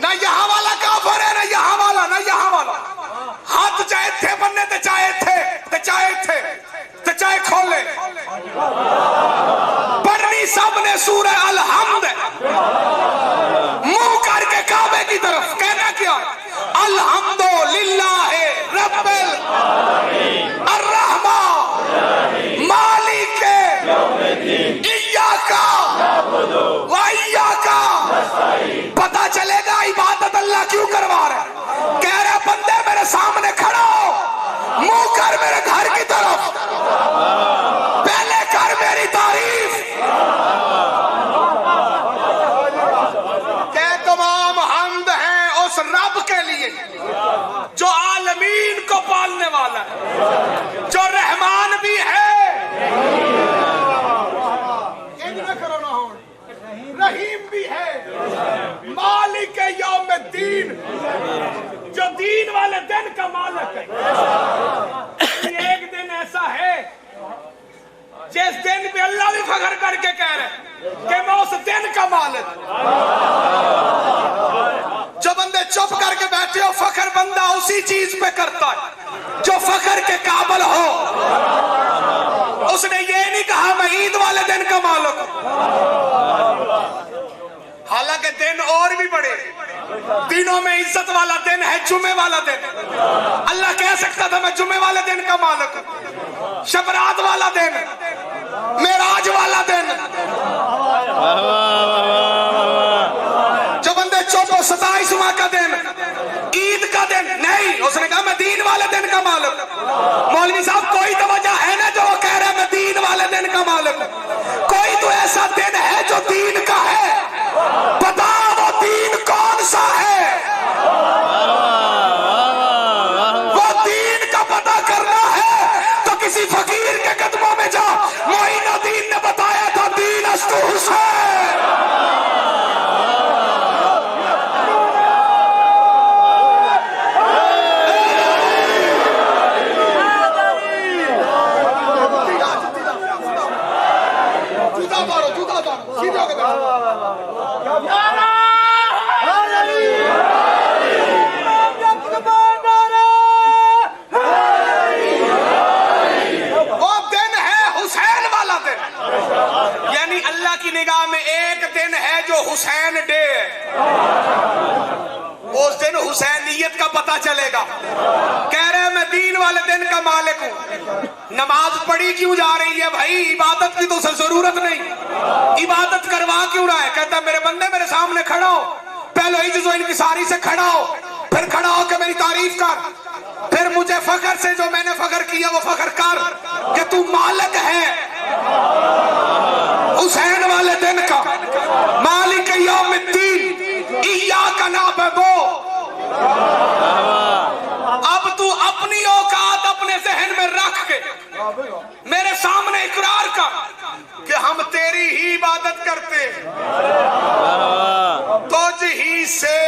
ना यहाँ वाला काफिर है, ना यहाँ वाला, ना यहाँ वाला। हाथ चाहे थे बनने ते चाहे थे, ते चाहे थे, ते चाहे खोले। पढ़नी सबने सूरह अल-हम्द, मुंह करके काबे की तरफ। कहना क्या है? अल्हम्दुलिल्लाहि रब्बिल अर्रहमान मालिके दिन भी है, मालिक यौम दीन, जो दीन वाले दिन का मालिक है। एक दिन ऐसा है जिस दिन पे अल्लाह भी फख्र करके कह रहे कि मैं उस दिन का मालिक। जो बंदे चुप करके बैठे हो, फख्र बंदा उसी चीज पे करता है जो फख्र के काबिल हो। उसने ये नहीं कहा मैं ईद वाले दिन का मालिक हूं, हालांकि दिन और भी बड़े दिनों में इज्जत वाला दिन है जुमे वाला दिन। अल्लाह कह सकता था मैं जुमे वाले दिन का मालिक हूं, शबरात वाला दिन, मेराज वाला दिन। जो बंदे चुप हो 27वां का दिन, ईद का दिन, नहीं, उसने कहा मैं दीन वाले दिन का मालिक। मौलवी साहब कोई तो वजह है ना जो वो कह रहा है मैं दीन वाले दिन का मालिक। कोई तो ऐसा दिन है जो दीन का है, बता वो दीन कौन सा है। वो दीन का पता करना है तो किसी फकीर के कदमों में जा। मोइनुद्दीन ने बताया था दीन अस्तु हुसैन। निगाह में एक दिन है जो हुसैन डे है। उस दिन हुसैनियत का पता चलेगा। कह रहे हैं मैं दीन वाले दिन का मालिक हूं। नमाज पढ़ी क्यों जा रही है भाई? इबादत की तो जरूरत नहीं, इबादत करवा क्यों रहा है? कहता मेरे बंदे मेरे सामने खड़ा हो, पहले इज्जत इनकी सारी से खड़ा हो, फिर खड़ा होकर मेरी तारीफ कर, फिर मुझे फख्र से जो मैंने फख्र किया वो फख्र कर कि तू मालिक है हुसैन वाले दिन का, मालिक यौमिद्दीन, इय्याका नअबुदु। अब तू अपनी औकात अपने जहन में रख के मेरे सामने इकरार कर कि हम तेरी ही इबादत करते, तुझ ही से।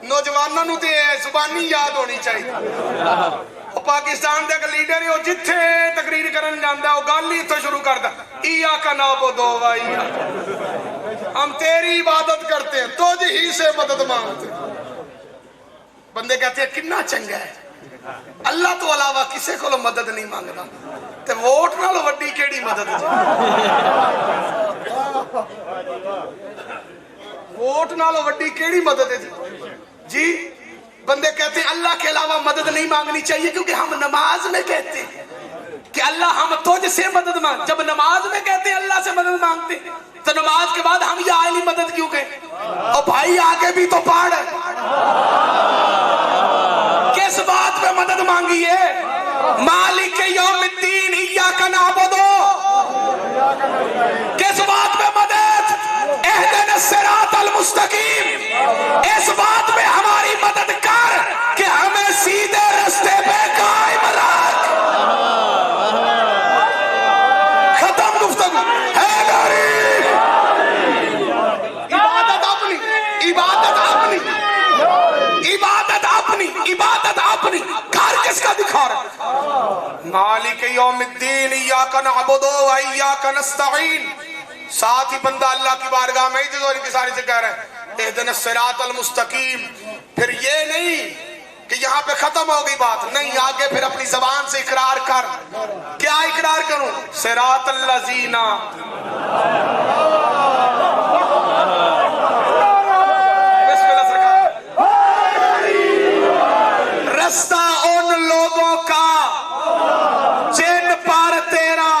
नौजवानों को जुबानी याद होनी चाहिए। पाकिस्तान के एक लीडर है, जिथे तकरीर करन जांदा वो गल ही इत्थों शुरू करता, इय्याका नअबुदु व इय्याका, हम तेरी इबादत करते हैं, तुझ ही से मदद मांगते। बंदे कहते हैं कितना चंगा है, अल्लाह तो अलावा किसी को मदद नहीं मांगना, ते वोट नालों वड्डी केड़ी मदद है? वोट नालों वड्डी केड़ी मदद है जी? बंदे कहते हैं अल्लाह के अलावा मदद नहीं मांगनी चाहिए, क्योंकि हम नमाज में कहते हैं कि अल्लाह हम तुझ से मदद मांग। जब नमाज में कहते हैं अल्लाह से मदद मांगते तो नमाज के बाद हम ये आयली मदद क्यों कहें? और भाई आगे भी तो पढ़, किस बात पे मदद मांगी है? मालिक यौमिद्दीन इय्याका नअबुदु, किस बात पे मदद? इहदिनस सिरातल मुस्तकीम, इस बात पे हमारी मदद कर कि हमें सीधे रास्ते पे कायम रख। खत्म गुफ्तगू है नारी। इबादत अपनी, इबादत अपनी, इबादत अपनी, इबादत अपनी। घर किसका दिखा रहा? मालिक यौमिद्दीन इय्याका नअबुदु व इय्याका नस्तईन। साथ ही बंदा अल्लाह की बारगाह में इज्जत और इंकिसारी से कह रहा है इहदिनस सिरातल मुस्तकीम। फिर ये नहीं कि यहाँ पे खत्म हो गई बात, नहीं, आगे फिर अपनी जबान से इकरार कर। क्या इकरार करूं? सिरातल लजीना, रास्ता उन लोगों का जिन पर तेरा।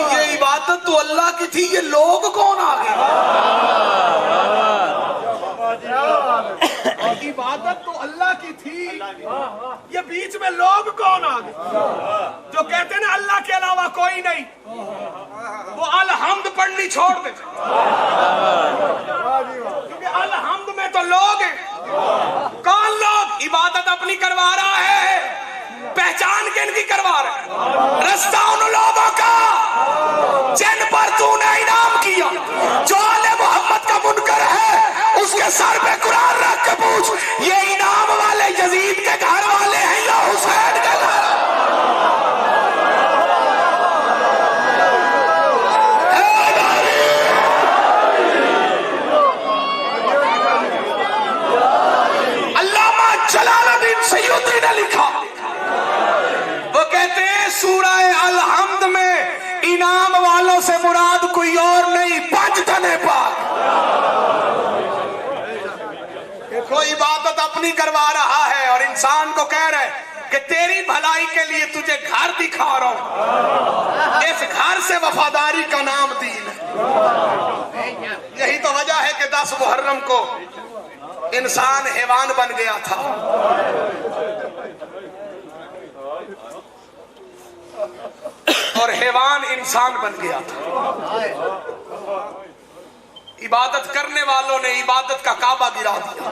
ये इबादत तो अल्लाह की थी, ये लोग कौन आ गए? इबादत तो अल्लाह की थी, ये बीच में लोग कौन आ गए? जो कहते ना अल्लाह के अलावा कोई नहीं, वो अलहम्द पढ़नी छोड़ दे, क्योंकि अलहम्द में तो लोग हैं। कौन लोग? इबादत अपनी करवा रहा है, पहचान किन की करवा रहा है? रास्ता उन लोगों का जिन पर तू के सर पे कुरान रख के पूछ, ये इनाम वाले यजीद के घर वाले हैं या हुसैन के घर? अल्लामा जलालुद्दीन सैयदी ने लिखा, वो कहते हैं सूरह अल-हम्द में इनाम वालों से मुराद कोई और नहीं, 5 तने पाक। कोई इबादत अपनी करवा रहा है और इंसान को कह रहा है कि तेरी भलाई के लिए तुझे घर दिखा रहा हूं, इस घर से वफादारी का नाम दीन है। यही तो वजह है कि 10 मुहर्रम को इंसान हैवान बन गया था। और हैवान इंसान बन गया था। इबादत करने वालों ने इबादत का काबा गिरा दिया।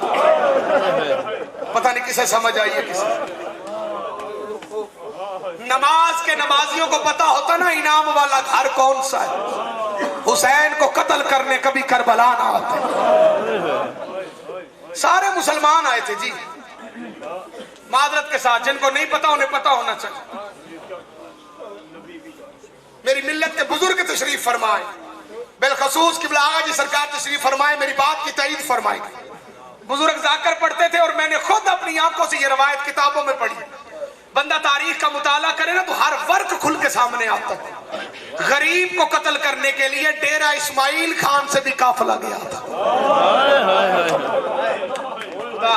पता नहीं किसे समझ आई है किसे। नमाज के नमाजियों को पता होता ना इनाम वाला घर कौन सा है। हुसैन को कत्ल करने कभी करबला ना आते। सारे मुसलमान आए थे जी, मादरत के साथ। जिनको नहीं पता उन्हें पता होना चाहिए। मेरी मिल्लत के बुजुर्ग तशरीफ फरमाए, बिलखसूस क़िबला आगा जी सरकार तशरीफ फरमाए, मेरी बात की तईद फरमाई। बुजुर्ग जाकर पढ़ते थे और मैंने खुद अपनी आंखों से ये रवायत किताबों में पढ़ी। बंदा तारीख का मुताला करे ना तो हर वर्क खुल के सामने आता है। गरीब को कत्ल करने के लिए डेरा इस्माइल खान से भी काफिला गया था।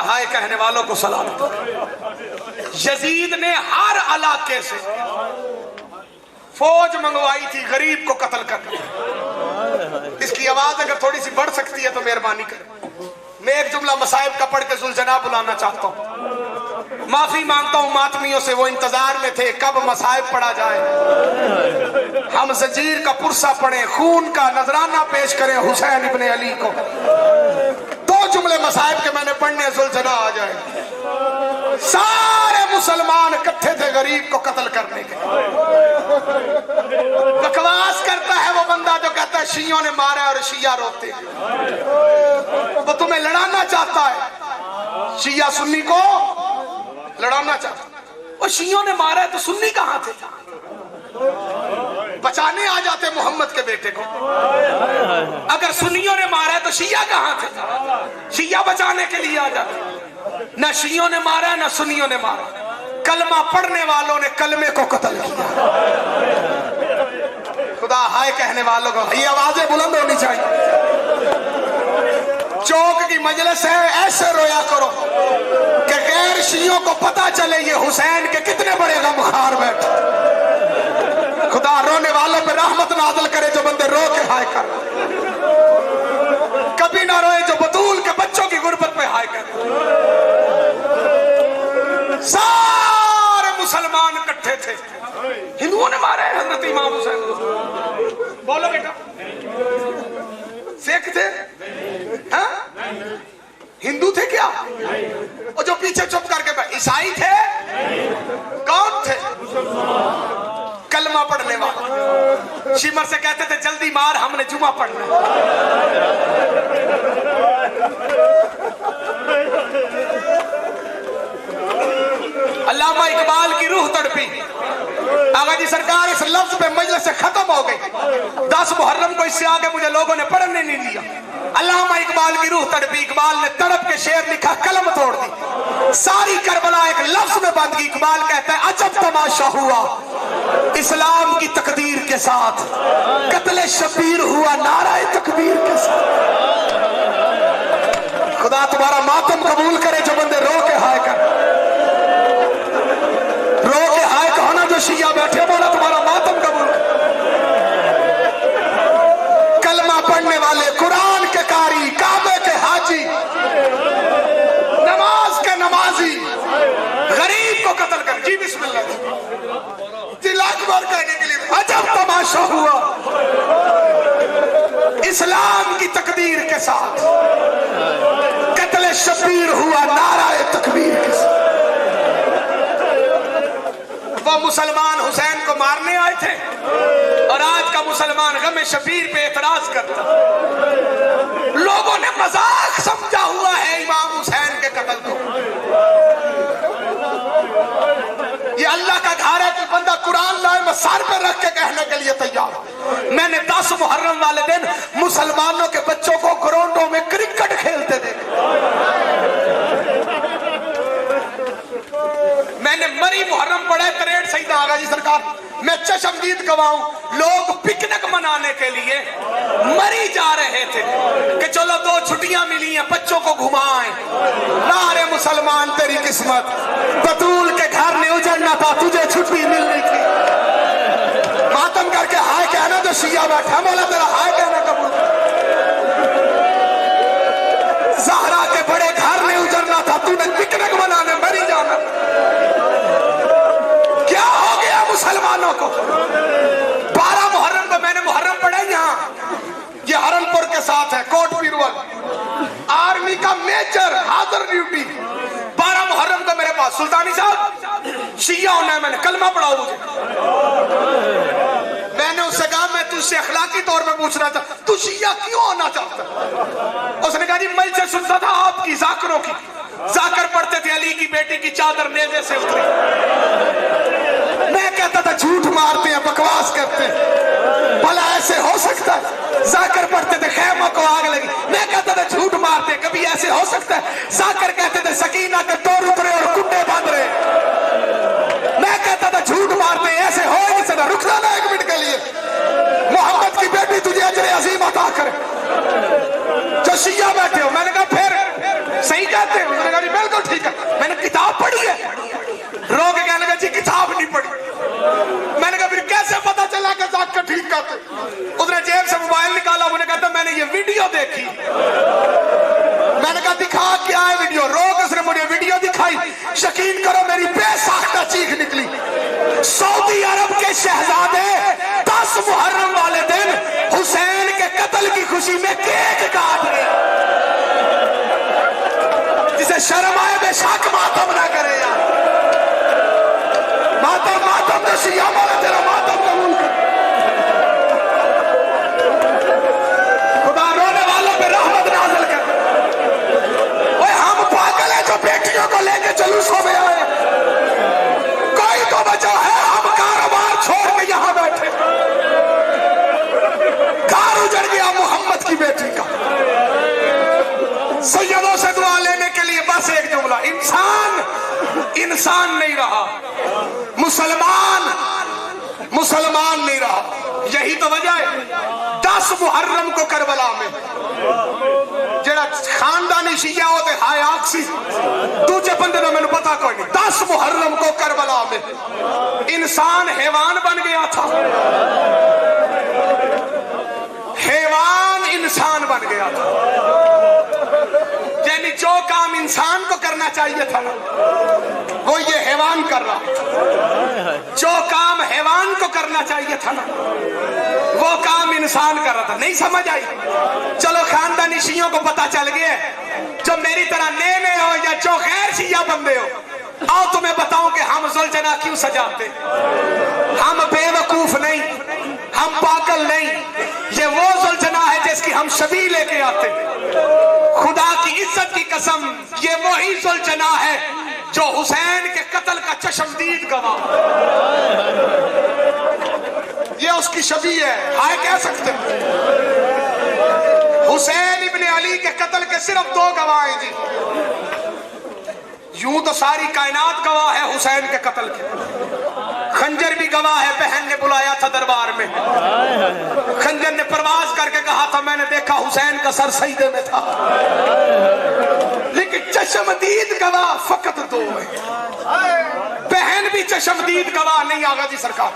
हाय कहने वालों को सलाम। यजीद ने हर इलाके से फौज मंगवाई थी गरीब को कत्ल करने। इसकी आवाज अगर थोड़ी सी बढ़ सकती है तो मेहरबानी करें। मैं एक जुमला मसाइब का पढ़ के जुलजना बुलाना चाहता हूँ। माफी मांगता हूँ मातमियों से, वो इंतजार में थे कब मसाइब पढ़ा जाए। हम जंजीर का पुरसा पढ़े, खून का नजराना पेश करें हुसैन इब्ने अली को। 2 जुमले मसाइब के मैंने पढ़ने, जुलजना आ जाए। सारे मुसलमान इकट्ठे थे गरीब को कत्ल करने के। बकवास करता है वो बंदा जो कहता है शियों ने मारा और शिया रोते। वो तुम्हें लड़ाना चाहता है, शिया सुन्नी को लड़ाना चाहता। वो शियों ने मारा है तो सुन्नी कहां थे? बचाने आ जाते मोहम्मद के बेटे को। अगर सुन्नियों ने मारा है तो शिया कहां थे? शिया बचाने के लिए आ जाते। न शियों ने मारा न सुन्नियों ने मारा, कलमा पढ़ने वालों ने कलमे को कत्ल किया। खुदा हाय कहने वालों को ये आवाजें बुलंद होनी चाहिए। चौक की मजलिस है, ऐसे रोया करो कि गैर शियों को पता चले ये हुसैन के कितने बड़े गमखार बैठे। खुदा रोने वालों पे रहमत नाज़िल करे जो बंदे रो के हाय कर। कभी ना रोए जो बतूल के बच्चों की गुर्बत पे हाय कर। सारे मुसलमान इकट्ठे थे। हिंदुओं ने मारा है हजरत इमाम हुसैन। बोलो बेटा, सिख थे? हाँ? हिंदू थे क्या? और जो पीछे चुप करके ईसाई थे? कौन थे? कलमा पढ़ने वाला। शिमर से कहते थे जल्दी मार, हमने जुमा पढ़ना। अल्लामा इकबाल की रूह तड़पी। आगा जी सरकार इस लफ्ज पे मजलिस से खत्म हो गई। 10 मुहर्रम को इससे आगे मुझे लोगों ने पढ़ने नहीं दिया। अल्लामा इकबाल की रूह तड़पी। इकबाल ने तड़प के शेर लिखा, कलम तोड़ दी। सारी करबला एक लफ्ज में बंद गई। इकबाल कहता है अजब तमाशा हुआ इस्लाम की तकदीर के साथ, कत्ले शबीर हुआ नाराए तकबीर के साथ। खुदा तुम्हारा मातम कबूल करे जो बंदे रो के हाय कर। रो के हाय कहो ना जो शिया बैठे, बोला तुम्हारा मातम कबूल। कलमा पढ़ने वाले, कुरान के कारी, काबे के हाजी, नमाज के नमाजी, गरीब को कत्ल कर। जी बिस्मिल्लाह। कहने के लिए अजब तमाशा हुआ इस्लाम की तकदीर के साथ, कत्ले शबीर हुआ नाराए तकबीर के साथ। वो मुसलमान हुसैन को मारने आए थे और आज का मुसलमान गम शबीर पे एतराज करता। लोगों ने मजाक समझा मैंने 10 मुहर्रम वाले दिन मुसलमानों के बच्चों को ग्राउंडों में क्रिकेट खेलते देखा। मैंने मरी मुहर्रम पढ़े करेट सईद आगा जी सरकार, मैं चशमदीद गवाऊं, लोग पिकनिक मनाने के लिए मरी जा रहे थे कि चलो 2 छुट्टियां मिली हैं, बच्चों को घुमाएं। ना रे मुसलमान, तेरी किस्मत, बतूल के घर ने उजड़ना था, तुझे छुट्टी मिल रही थी। मातम करके हाय कहना तो शिया बैठा, मौला तेरा हाय कहना कबूल। ज़हरा के बड़े घर ने उजड़ना था, तूने पिकनिक मनाने मरी जाना। क्या हो गया मुसलमानों को? 12 मुहर्रम को मैंने मुहर्रम पढ़ा यहाँ, ये हरनपुर के साथ है, कोट पीरवल, आर्मी का मेजर हाजिर ड्यूटी। 12 मुहर्रम को मेरे पास सुल्तानी साहब शिया होना है, मैंने कलमा पढ़ाओ मुझे। मैंने उससे कहा मैं तुझसे अखलाकी तौर पे पूछना चाहता, तू शिया क्यों होना चाहता? उसने कहा जी मैं से सुनता था आपकी जाकरों की, जाकर पढ़ते थे अली की बेटी की चादर नेज़े से उतरी। मैं कहता था झूठ मारते हैं, बकवास करते हैं, भला ऐसे हो सकता है? जाकर पढ़ते थे खैमा को आग लगी। मैं कहता था झूठ मारते हैं, कभी ऐसे हो सकता है? जाकर कहते थे सकीना के तोड़ उतरे और कुंडे बांध रहे। मैं कहता था झूठ मारते हैं, ऐसे हो नहीं सकता। रुक जाना 1 मिनट के लिए, मोहम्मद की बेटी तुझे अजर अजीम अता करे। जो शिया बैठे हो, मैंने कहा फिर सही कहते हैं? उसने कहा जी बिल्कुल ठीक है, मैंने किताब पढ़ी है। रो के कहने लगा जी किताब नहीं पढ़ी। मैंने कहा फिर कैसे पता चला कि जाकर ठीक करते? उसने जेब से मोबाइल निकाला, मुझे कहता मैंने ये वीडियो देखी। मैंने कहा दिखा क्या है वीडियो? रो के उसने मुझे वीडियो दिखाई। यकीन करो मेरी बेसाख्ता चीख निकली। सऊदी अरब के शहजादे 10 मुहर्रम वाले दिन हुसैन के कत्ल की खुशी में केक काट रहे, जिसे शर्म आए बेशक मातम ना करे यार। मातम मातम तो शिया वाला तेरा मातम कबूल कर। खुदा रोने वालों पे रहमत नाज़िल कर। ओए हम पागल हैं जो बेटियों को लेके जुलूसों में आए? कोई तो वजह है, हम कारोबार छोड़ के यहाँ बैठे। घर उजड़ गया मोहम्मद की बेटी का। सैयदों से दुआ लेने के लिए बस एक जुमला, इंसान नहीं रहा, मुसलमान नहीं रहा। यही तो वजह है 10 मुहर्रम को करबला में जेड़ा खानदानी शिया होते हाय आक्सी दूजे बंदे का मैंने पता कोई नहीं। 10 मुहर्रम को करबला में इंसान हैवान बन गया था, हैवान इंसान बन गया था। यानी जो काम इंसान को करना चाहिए था वो ये हैवान कर रहा, जो काम हैवान को करना चाहिए था ना वो काम इंसान कर रहा था। नहीं समझ आई? चलो खानदानी शियों को पता चल गया, जो मेरी तरह नए हो या जो गैर शिया बंदे हो, आओ तुम्हें बताऊं कि हम जुल्जना क्यों सजाते। हम बेवकूफ नहीं, हम पागल नहीं, ये वो जुल्जना है जिसकी हम शबी लेके आते। खुदा की इज्जत की कसम, ये वही जुल्जना है जो हुसैन के कत्ल का चशमदीद गवाह, ये उसकी शबी है। हाय कह सकते हुसैन इब्ने अली के कत्ल के सिर्फ 2 गवाह हैं जी। यूं तो सारी कायनात गवाह है हुसैन के कत्ल के। खंजर भी गवाह है, बहन ने बुलाया था दरबार में, खंजर ने परवाज करके कहा था मैंने देखा हुसैन का सर सईदे में था। लेकिन चशमदीद गवाह फकत 2 है। बहन भी चशमदीद गवाह नहीं। आगा जी सरकार,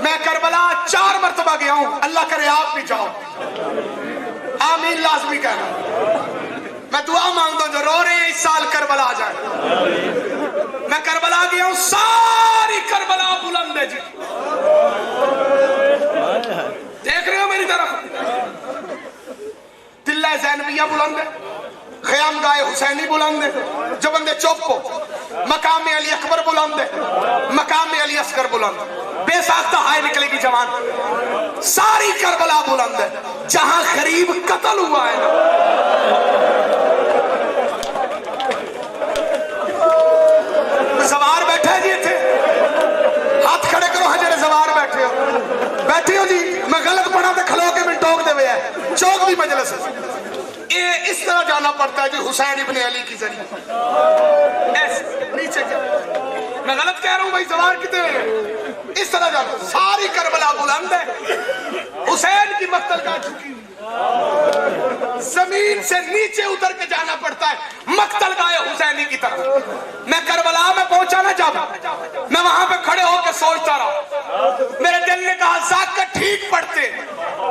मैं करबला 4 मरतबा गया हूं, अल्लाह करे आप भी जाओ, आमीन लाजमी कहना। मैं दुआ मांगता हूं जो रो रहे हैं इस साल करबला आ जाए। मैं करबला गया हूं, सारी करबला बुलंद है जी, देख रहे हो मेरी तरफ। तिल्ला ज़ैनबिया बुलंद है, ख़याम गाए हुसैनी बुलंद है, जो बंदे चुप हो। मकाम अली अकबर बुलंद है, मकाम अली असगर बुलंद, बेसाख्ता हाय निकलेगी जवान। सारी करबला बुलंद है, जहां गरीब कत्ल हुआ है ना। सवार बैठे जी थे, हाथ खड़े करो, हजरे सवार बैठे हो। बैठी हो जी, मैं गलत पढ़ा तो खलो के मैं टोक दे है चौक दी मजलिस। ये इस तरह जाना पड़ता है जी हुसैन इब्ने अली की जरिए नीचे क्या मैं गलत कह रहा हूं भाई, सवार कितने इस तरह जाना। सारी करबला बुलंद है, हुसैन की मक्तल का चुकी, जमीन से नीचे उतर के जाना पड़ता है मक्तल गाए हुसैनी की तरफ। मैं करबला में पहुंचा ना, जब मैं वहां पे खड़े होकर सोचता रहा, मेरे दिल ने कहा जाकर ठीक पढ़ते।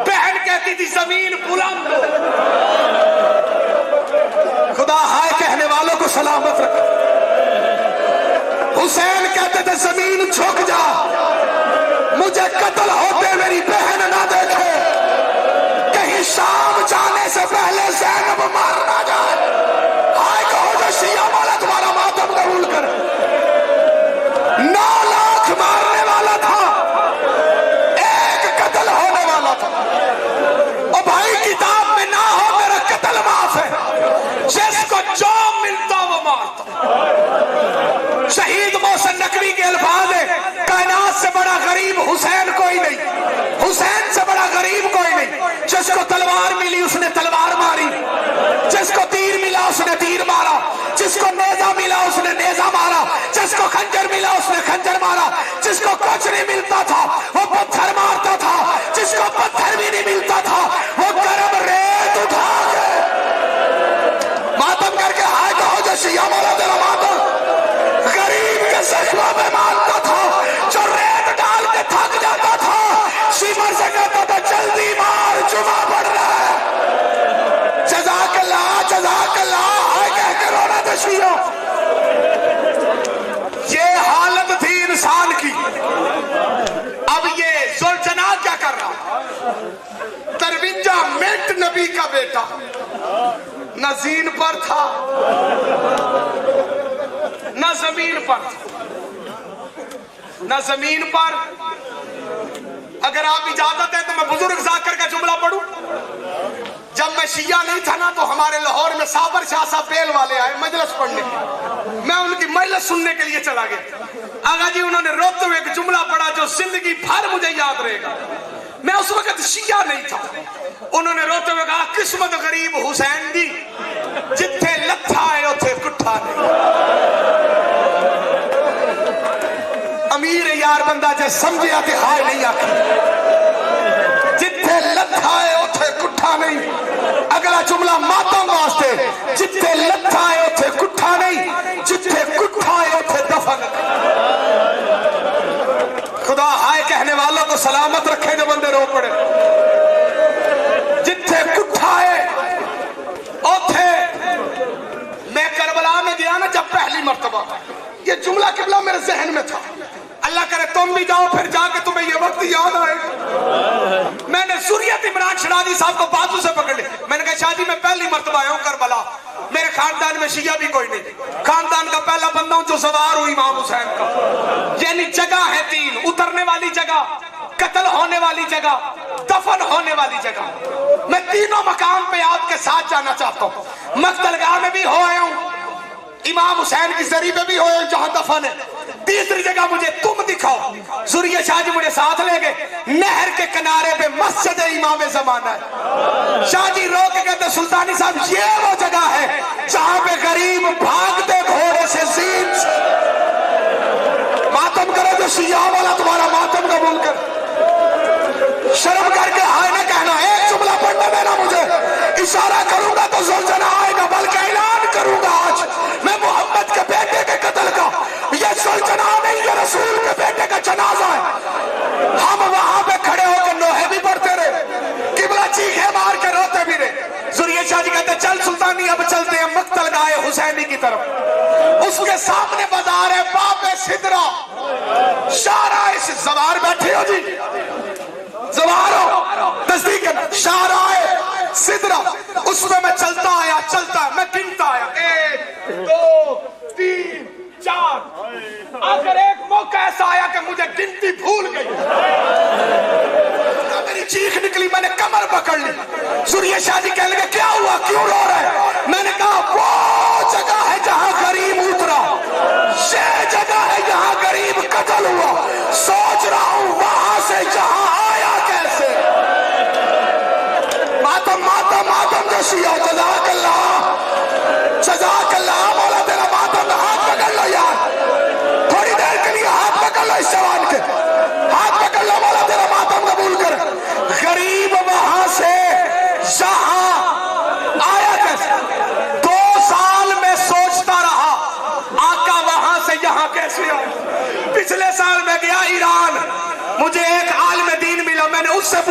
बहन कहती थी जमीन बुलंद, खुदा हाय कहने वालों को सलामत रख। हुसैन कहते थे जमीन झुक जा, मुझे कत्ल होते मेरी बहन ना देखे, कहीं शाम जाने से पहले ज़ैनब मार ना जाए। हाय कहो जो शिया वाला तुम्हारा मातम कबूल कर। 9 लाख मारने वाला था, एक कत्ल होने वाला था। और भाई किताब में ना हो मेरा कत्ल माफ है, जिसको जो मिलता वो मारता। शहीद मोहसिन नकवी के अल्फाज है, कायनात से बड़ा गरीब हुसैन कोई नहीं, हुसैन से बड़ा गरीब कोई नहीं। जिसको तलवार मिली उसने तलवार मारी, जिसको तीर मिला उसने तीर मारा, जिसको नेजा मिला उसने नेजा मारा, जिसको खंजर मिला उसने खंजर मारा, जिसको कुछ नहीं मिलता था वो पत्थर मारता था, जिसको पत्थर भी नहीं मिलता था वो गरम रेत उठा के मातम करके हाय कहो जो शिया वाला तेरा मातम गरीब के जख्मों में मारता था, जो रेत डाल के थक जाता था सीमर से कहता था जल्दी मार जुमा पड़ रहा है। जज़ाकल्लाह हाय कह के रोना दशियों। ये हालत थी इंसान की। अब ये जुल्जना क्या कर रहा, 53 मिनट नबी का बेटा न जीन पर था न जमीन पर, न जमीन पर। अगर आप इजाजत है तो मैं बुजुर्ग जाकर का जुमला पढ़ूं। जब मैं शिया नहीं था ना तो हमारे लाहौर में साबर शाह साहब बेल वाले आए मजलिस पढ़ने, मैं उनकी मजलिस सुनने के लिए चला गया। आगा जी उन्होंने रोते हुए एक जुमला पढ़ा जो जिंदगी भर मुझे याद रहेगा। मैं उस वक्त शिया नहीं था। उन्होंने रोते हुए कहा किस्मत गरीब हुसैन दी, जिथे लथा है उथे कुट्ठा नहीं। अमीर यार बंदा जे समझिया ते हाय नहीं आखी, जिथे लथा है उथे कुट्ठा नहीं। अगला जुमला मातम वास्ते, जिथे लथा है उथे कुट्ठा नहीं, जिथे कुट्ठा है उथे दफन। खुदा हाय कहने वालों को सलामत रखे जो बंदे रो पड़े। जिथे कुट्ठा है उथे, मैं करबला में गया ना जब पहली मर्तबा, ये जुमला किबला मेरे जहन में था। अल्लाह करे तुम भी जाओ, फिर जाके तुम्हें ये वक्त याद आएगा। मैंने सुरियत इमरान शराजी साहब को बाजू से पकड़ लिया। मैंने कहा शाह जी मैं पहली मर्तबा आया हूं करबला, मेरे खानदान में शिया भी कोई नहीं, खानदान का पहला बंदा हूं जो सवार हुई इमाम हुसैन का। यानी जगह है 3, उतरने वाली जगह, कत्ल होने वाली जगह, दफन होने वाली जगह। मैं तीनों मकाम पे आपके साथ जाना चाहता हूं। मक्तलगाह में भी हो आया हूं, इमाम हुसैन की जरी पे भी हो जहां दफन है। तीसरी जगह मुझे तुम दिखाओ। सुरिया शाह जी मुझे साथ ले गए, नहर के किनारे पे मस्जिद इमाम जमाना है। शाह जी रो के कहते सुल्तानी साहब ये वो जगह है जहां पे गरीब भागते घोड़े से जीन से। मातम करो जो शिया वाला तुम्हारा मातम कबूल कर। शर्म करके हाय ना कहना। एक जुमला पढ़ने देना मुझे, इशारा करूंगा तो जुल्झना आएगा, बल्कि ऐलान करूंगा आज मैं मोहम्मद के बेटे के कत्ल का, ये जुल्झना नहीं, ये रसूल के बेटे का जनाजा है। हम वहां पे खड़े होकर नोहे भी पढ़ते रहे, किबला चीखे मार के रोते भी रहे। जुरिया शाह जी कहते चल सुल्तानी अब चलते हैं मक्तल गाए हुसैनी की तरफ। उसके सामने बाजार है बाबे सिदरा, शारा इस जवार बैठे हो जी, जवारो तस्दीक शाराए सिदरा, उसमें मैं चलता आया, मैं गिनता आया 1 2 3 4। आखिर एक मौका ऐसा आया कि मुझे गिनती भूल गई, मेरी चीख निकली, मैंने कमर पकड़ ली। सुरिया शाह जी कहने लगे क्या हुआ, क्यों रो रहे हैं? मैंने कहा वो जगह है जहां गरीब उतरा, ये जगह है जहां गरीब कत्ल हुआ। सोच रहा हूं वहां से जहां आया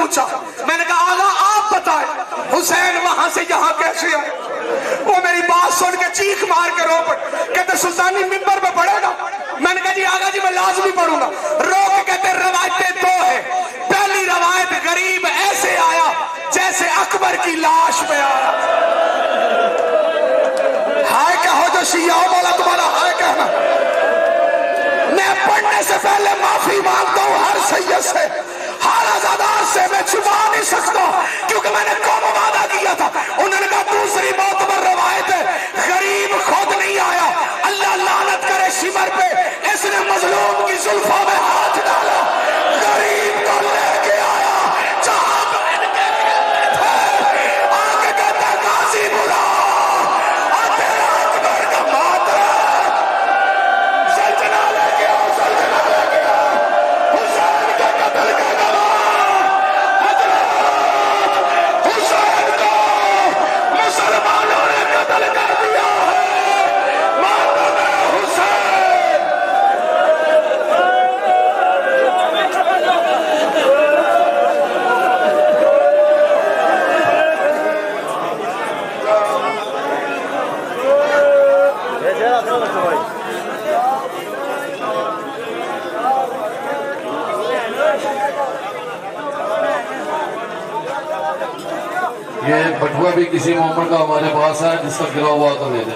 पूछा, मैंने कहा आगा आप बताए हुसैन वहां से यहाँ कैसे आए? वो मेरी बात सुन के चीख मार के रो पड़े, कहते सुल्तानी मिंबर पे पड़ेगा। मैंने कहा जी आगा जी मैं लाजमी पढ़ूंगा। रो के कहते रवायतें दो है, पहली रवायत गरीब ऐसे आया जैसे अकबर की लाश पे आया। हाय कहो जो शिया मौला तुम्हारा हाय कहना। मैं पढ़ने से पहले माफी मांगता हूं हर सैयद से, हर अज़ादार से। मैं छुपा नहीं सकता क्योंकि मैंने कौम वादा किया था। उन्होंने कहा दूसरी मोतबर रवायत है गरीब खुद नहीं आया, अल्लाह लानत करे शिमर पे, इसने मजलूम की जुल्फों में हाथ डाला, गरीब को लेके आया जहां बैठ के थे। आके कहता गाजी बुला और तेरा अकबर का मातरा सल्तना लेके आओ, सल्तना लेके आओ। हुसैन के कत्ल का गवाह हजरत हुसैन को मुसलमानों ने कत्ल कर दिया है। मातम हुसैन। ये बटुआ भी किसी मोहम्मद का हमारे पास है जिसका गिरा हुआ तो ले दे।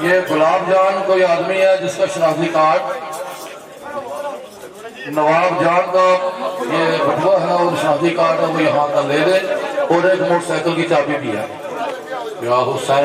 ये गुलाब जान कोई आदमी है जिसका शनाख्ती कार्ड नवाब जान का ये बटुआ है और शनाख्ती कार्ड है वो यहाँ का ले दे, और एक मोटरसाइकिल की चाबी भी है। या हुसैन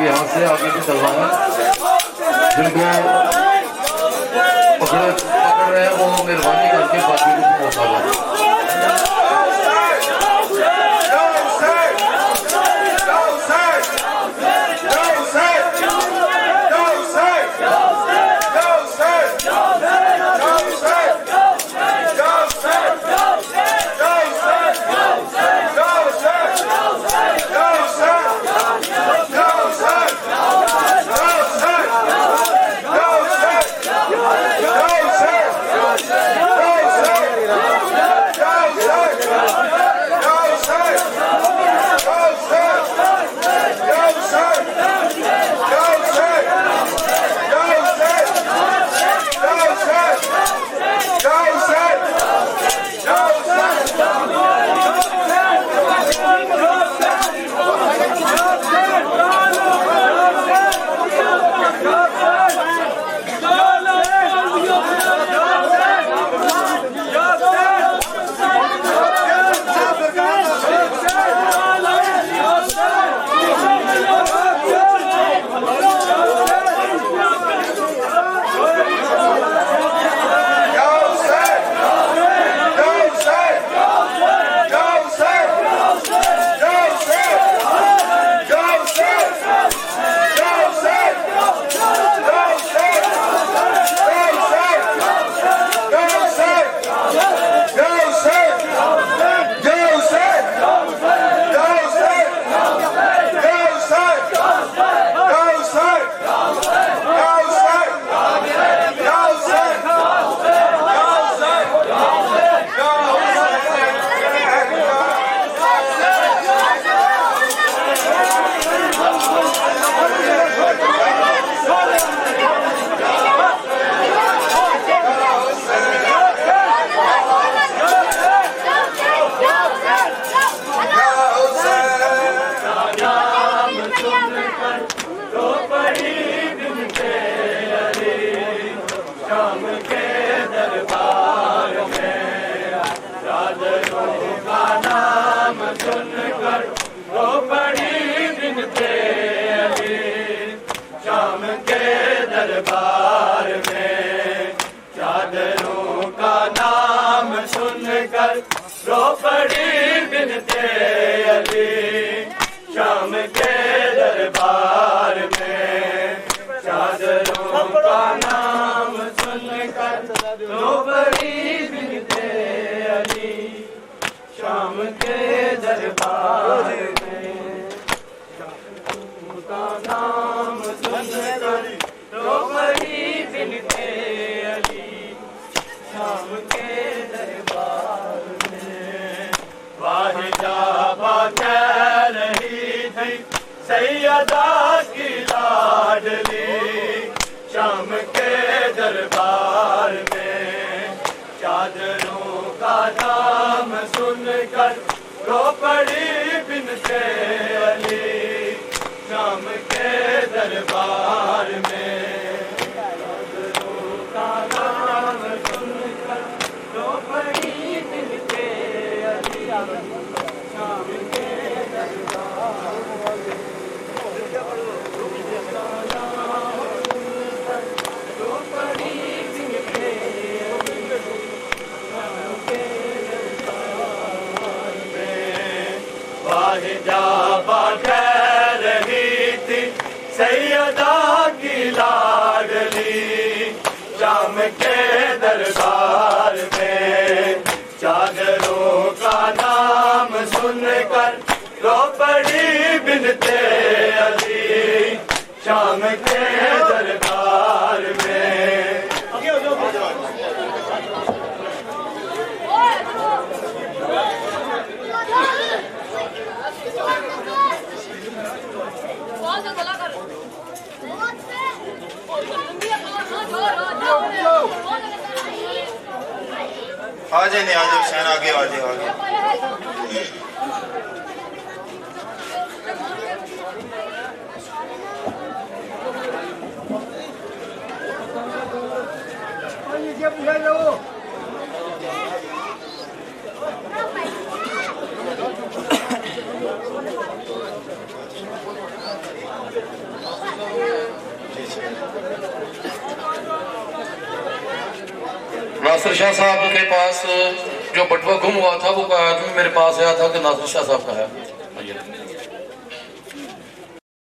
यहाँ से आगे भी चलना है जिनको कर रहे हैं वो मेहरबानी करके बाकी को पहुंचा दो। आजे नहीं आजे हुसैन आगे आगे आगे नासिर शाह साहब के पास जो बटुआ गुम हुआ था वो आदमी मेरे पास आया था कि नासिर शाह साहब का है।